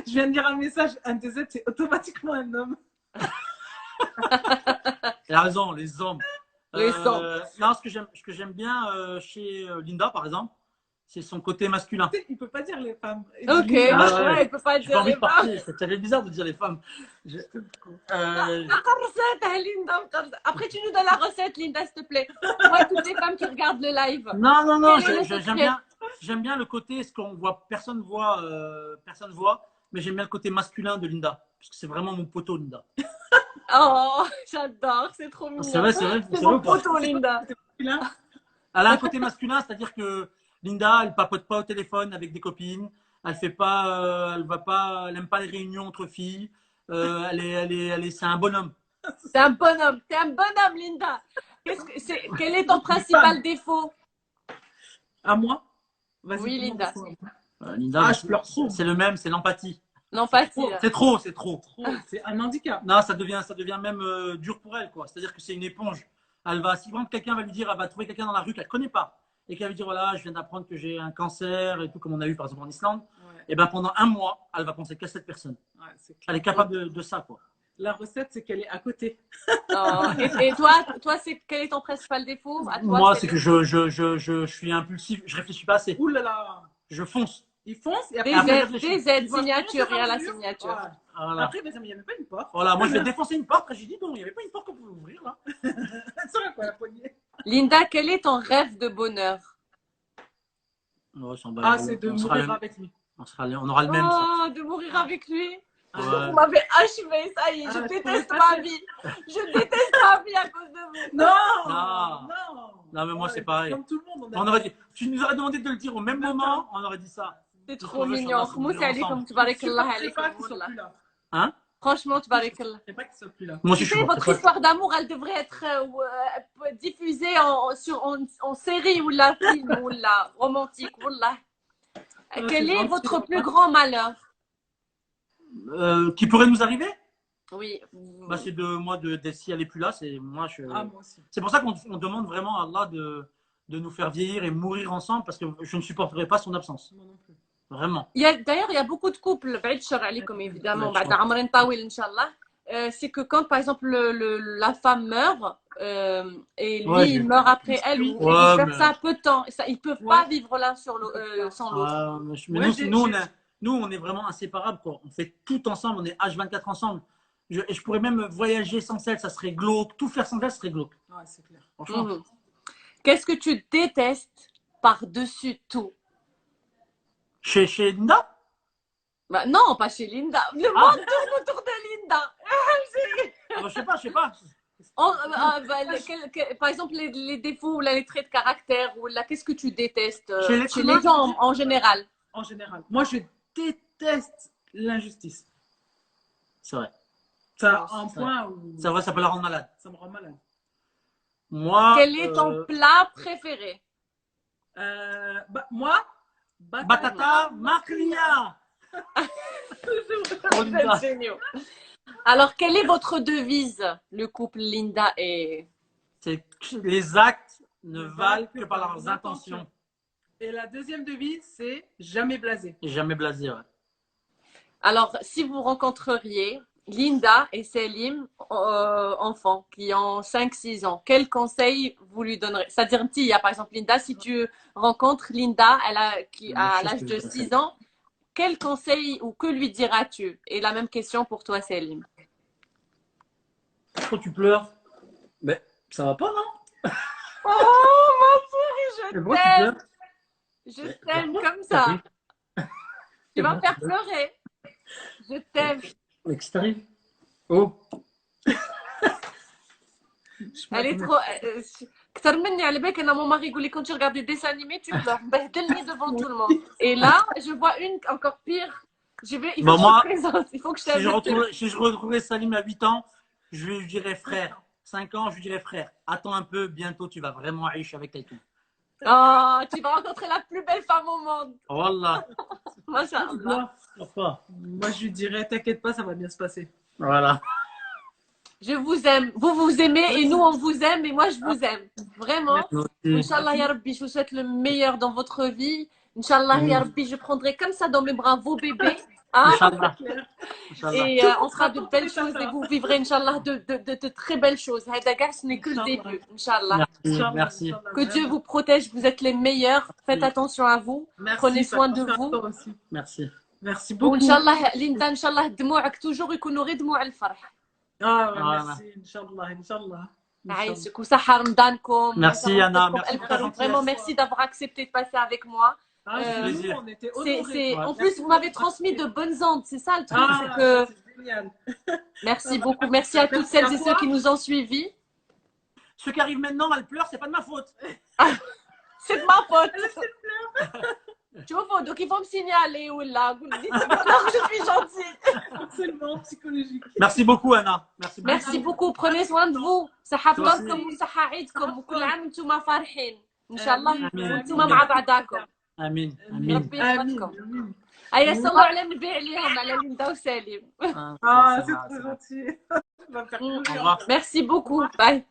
[SPEAKER 2] Je viens de dire un message, un DZ, c'est automatiquement un homme.
[SPEAKER 3] Elle a raison, les hommes.
[SPEAKER 1] Les hommes.
[SPEAKER 3] Non, ce que j'aime bien chez Linda, par exemple, c'est son côté masculin.
[SPEAKER 2] Il peut pas dire les femmes.
[SPEAKER 1] Ok, il peut pas dire les femmes.
[SPEAKER 3] Ça fait bizarre de dire les femmes.
[SPEAKER 1] Après, tu nous donnes la recette, Linda, s'il te plaît. Moi, toutes les femmes qui regardent le live.
[SPEAKER 3] Non, j'aime bien le côté, ce qu'on voit, personne voit, mais j'aime bien le côté masculin de Linda, parce que c'est vraiment mon poteau, Linda.
[SPEAKER 1] Oh, j'adore, c'est trop mignon.
[SPEAKER 3] C'est vrai.
[SPEAKER 1] C'est mon poteau, Linda.
[SPEAKER 3] Elle a un côté masculin, c'est-à-dire que Linda, elle papote pas au téléphone avec des copines, elle fait pas, elle aime pas les réunions entre filles, c'est un bonhomme.
[SPEAKER 1] C'est un bonhomme, t'es un bonhomme, Linda. Quel est ton principal défaut?
[SPEAKER 2] À moi?
[SPEAKER 1] Oui, Linda.
[SPEAKER 3] Linda, je pleure trop. C'est le même, c'est l'empathie.
[SPEAKER 1] L'empathie.
[SPEAKER 3] C'est trop.
[SPEAKER 2] C'est un handicap.
[SPEAKER 3] Non, ça devient même dur pour elle, quoi. C'est-à-dire que c'est une éponge. Si quelqu'un va lui dire, elle va trouver quelqu'un dans la rue qu'elle ne connaît pas, et qu'elle va lui dire, voilà, je viens d'apprendre que j'ai un cancer et tout, comme on a eu par exemple en Islande, et ben pendant un mois, elle va penser qu'à cette personne. Elle est capable de ça, quoi.
[SPEAKER 2] La recette, c'est qu'elle est à côté.
[SPEAKER 1] Oh. Et toi, quel est ton principal défaut?
[SPEAKER 3] Moi, c'est que je suis impulsif, je réfléchis pas assez.
[SPEAKER 2] Ouh là là.
[SPEAKER 3] Je fonce.
[SPEAKER 2] Il fonce et après,
[SPEAKER 1] des aides, signature, et à la signature.
[SPEAKER 2] Voilà. Après, il n'y avait pas une porte.
[SPEAKER 3] Voilà, moi je vais défoncer une porte. J'ai dit non, il n'y avait pas une porte qu'on pouvait ouvrir là.
[SPEAKER 2] Ça va quoi, la poignée.
[SPEAKER 1] Linda, quel est ton rêve de bonheur?
[SPEAKER 2] C'est de mourir avec lui.
[SPEAKER 3] On aura le même.
[SPEAKER 1] Oh, de mourir avec lui. Vous m'avez achevé, ça y est, je déteste ma vie. Je déteste ma vie à cause de vous.
[SPEAKER 3] Non, mais moi c'est pareil.
[SPEAKER 2] Comme tout le monde.
[SPEAKER 3] On aurait dit, tu nous aurais demandé de le dire au même moment, on aurait dit ça.
[SPEAKER 1] C'est trop mignon. Moussa alaikum, tabarakallah alaikum.
[SPEAKER 3] Hein?
[SPEAKER 1] Franchement, tabarakallah.
[SPEAKER 2] Je sais pas qu'ils sont plus là.
[SPEAKER 1] Tu sais, votre histoire d'amour, elle devrait être diffusée en série ou la film ou la romantique. Wallah. Quel est votre plus grand malheur?
[SPEAKER 3] Qui pourrait nous arriver?
[SPEAKER 1] Oui.
[SPEAKER 3] C'est si elle n'est plus là, c'est moi
[SPEAKER 2] aussi.
[SPEAKER 3] C'est pour ça qu'on demande vraiment à Allah de nous faire vieillir et mourir ensemble, parce que je ne supporterai pas son absence.
[SPEAKER 2] Moi non plus.
[SPEAKER 3] Vraiment.
[SPEAKER 1] D'ailleurs, il y a beaucoup de couples, comme évidemment, c'est que quand par exemple la femme meurt et lui il meurt après elle ou vice-versa, peu de temps, ils ne peuvent pas vivre l'un sans l'autre.
[SPEAKER 3] Nous, on est vraiment inséparables, quoi. On fait tout ensemble, on est H24 ensemble. Je pourrais même voyager sans elle, ça serait glauque. Tout faire sans elle serait glauque.
[SPEAKER 2] Ouais, c'est clair.
[SPEAKER 3] Franchement.
[SPEAKER 1] Qu'est-ce que tu détestes par-dessus tout?
[SPEAKER 3] Chez Linda?
[SPEAKER 1] Non, pas chez Linda. Le monde tourne autour de Linda.
[SPEAKER 3] Je sais pas.
[SPEAKER 1] Par exemple, les défauts ou les traits de caractère, ou qu'est-ce que tu détestes
[SPEAKER 3] chez
[SPEAKER 1] les gens en général?
[SPEAKER 2] En général. Moi, je déteste l'injustice.
[SPEAKER 3] C'est vrai.
[SPEAKER 2] Ça, un point où...
[SPEAKER 3] C'est vrai, ça peut la rendre malade.
[SPEAKER 2] Ça me rend malade.
[SPEAKER 3] Moi,
[SPEAKER 1] quel est ton plat préféré?
[SPEAKER 2] Moi,
[SPEAKER 3] Batata Maclia.
[SPEAKER 1] Alors, quelle est votre devise, le couple Linda et...
[SPEAKER 3] C'est les actes ne valent que par leurs intentions.
[SPEAKER 2] Et la deuxième devise, c'est jamais blasé.
[SPEAKER 3] Jamais blasé, ouais.
[SPEAKER 1] Alors, si vous rencontreriez Linda et Selim, enfants, qui ont 5-6 ans, quel conseil vous lui donnerez? C'est-à-dire, par exemple, Linda, si tu rencontres Linda, qui a l'âge de 6 ans, quel conseil ou que lui diras-tu? Et la même question pour toi, Selim.
[SPEAKER 3] Pourquoi tu pleures? Mais ça va pas, non?
[SPEAKER 1] Oh, ma chérie, je t'aime. Je t'aime comme ça. Tu vas me faire pleurer. Je t'aime.
[SPEAKER 3] Mais qu'est-ce qui t'arrive? Oh.
[SPEAKER 1] Elle est trop. كتر مني على بالك انا mon mari يقول لي quand tu regardes des dessins animés tu pleures بهدلني devant tout le monde et là je vois une encore pire. Il faut que je présente, il faut que je t'aime.
[SPEAKER 3] Si je retrouvais Salim à 8 ans, je lui dirais frère. 5 ans, je lui dirais frère. Attends un peu, bientôt tu vas vraiment riche avec Taïtou.
[SPEAKER 1] Oh, tu vas rencontrer la plus belle femme au monde.
[SPEAKER 3] Wallah.
[SPEAKER 1] Masha'Allah.
[SPEAKER 2] Moi je lui dirais t'inquiète pas, ça va bien se passer.
[SPEAKER 3] Voilà.
[SPEAKER 1] Je vous aime. Vous vous aimez et nous, on vous aime et moi, je vous aime. Vraiment. Inch'Allah, Ya Rabbi, je vous souhaite le meilleur dans votre vie. Inch'Allah, Ya Rabbi, je prendrai comme ça dans mes bras vos bébés. Hein? Et on fera de belles choses et vous vivrez, Inch'Allah, de très belles choses. Ce n'est que le début, Inch'Allah.
[SPEAKER 3] Merci.
[SPEAKER 1] Que Dieu vous protège. Vous êtes les meilleurs. Faites attention à vous. Prenez soin de vous.
[SPEAKER 3] Merci.
[SPEAKER 2] Merci beaucoup.
[SPEAKER 1] Inch'Allah, Linda, Inch'Allah, دموعك toujours يكونوا غير دموع الفرح.
[SPEAKER 2] Merci, Inch'Allah, Inch'Allah.
[SPEAKER 3] Merci Anna, merci pour ta gentillesse.
[SPEAKER 1] Vraiment, merci d'avoir accepté de passer avec moi.
[SPEAKER 2] On était honorés.
[SPEAKER 1] En plus, vous m'avez transmis de bonnes ondes, c'est ça le truc.
[SPEAKER 2] C'est génial.
[SPEAKER 1] Merci beaucoup, merci à toutes celles et ceux qui nous ont suivis.
[SPEAKER 3] Ceux qui arrivent maintenant, elle pleure, c'est pas de ma faute.
[SPEAKER 1] C'est de ma faute. Tu vois, donc ils vont me signaler ou là, vous dites que je suis gentille.
[SPEAKER 2] Absolument psychologique.
[SPEAKER 3] Merci beaucoup Anna.
[SPEAKER 1] Merci beaucoup. Prenez soin de vous. صحة فطوركم وصحة عيدكم وكل عام وانتم فرحين إن شاء الله وانتم مع بعضكم.
[SPEAKER 3] آمين.
[SPEAKER 1] ربي يحفظكم. هيا صلوا على النبي عليهم على ليندا وسالم.
[SPEAKER 2] C'est trop gentil.
[SPEAKER 1] Merci beaucoup. Bye.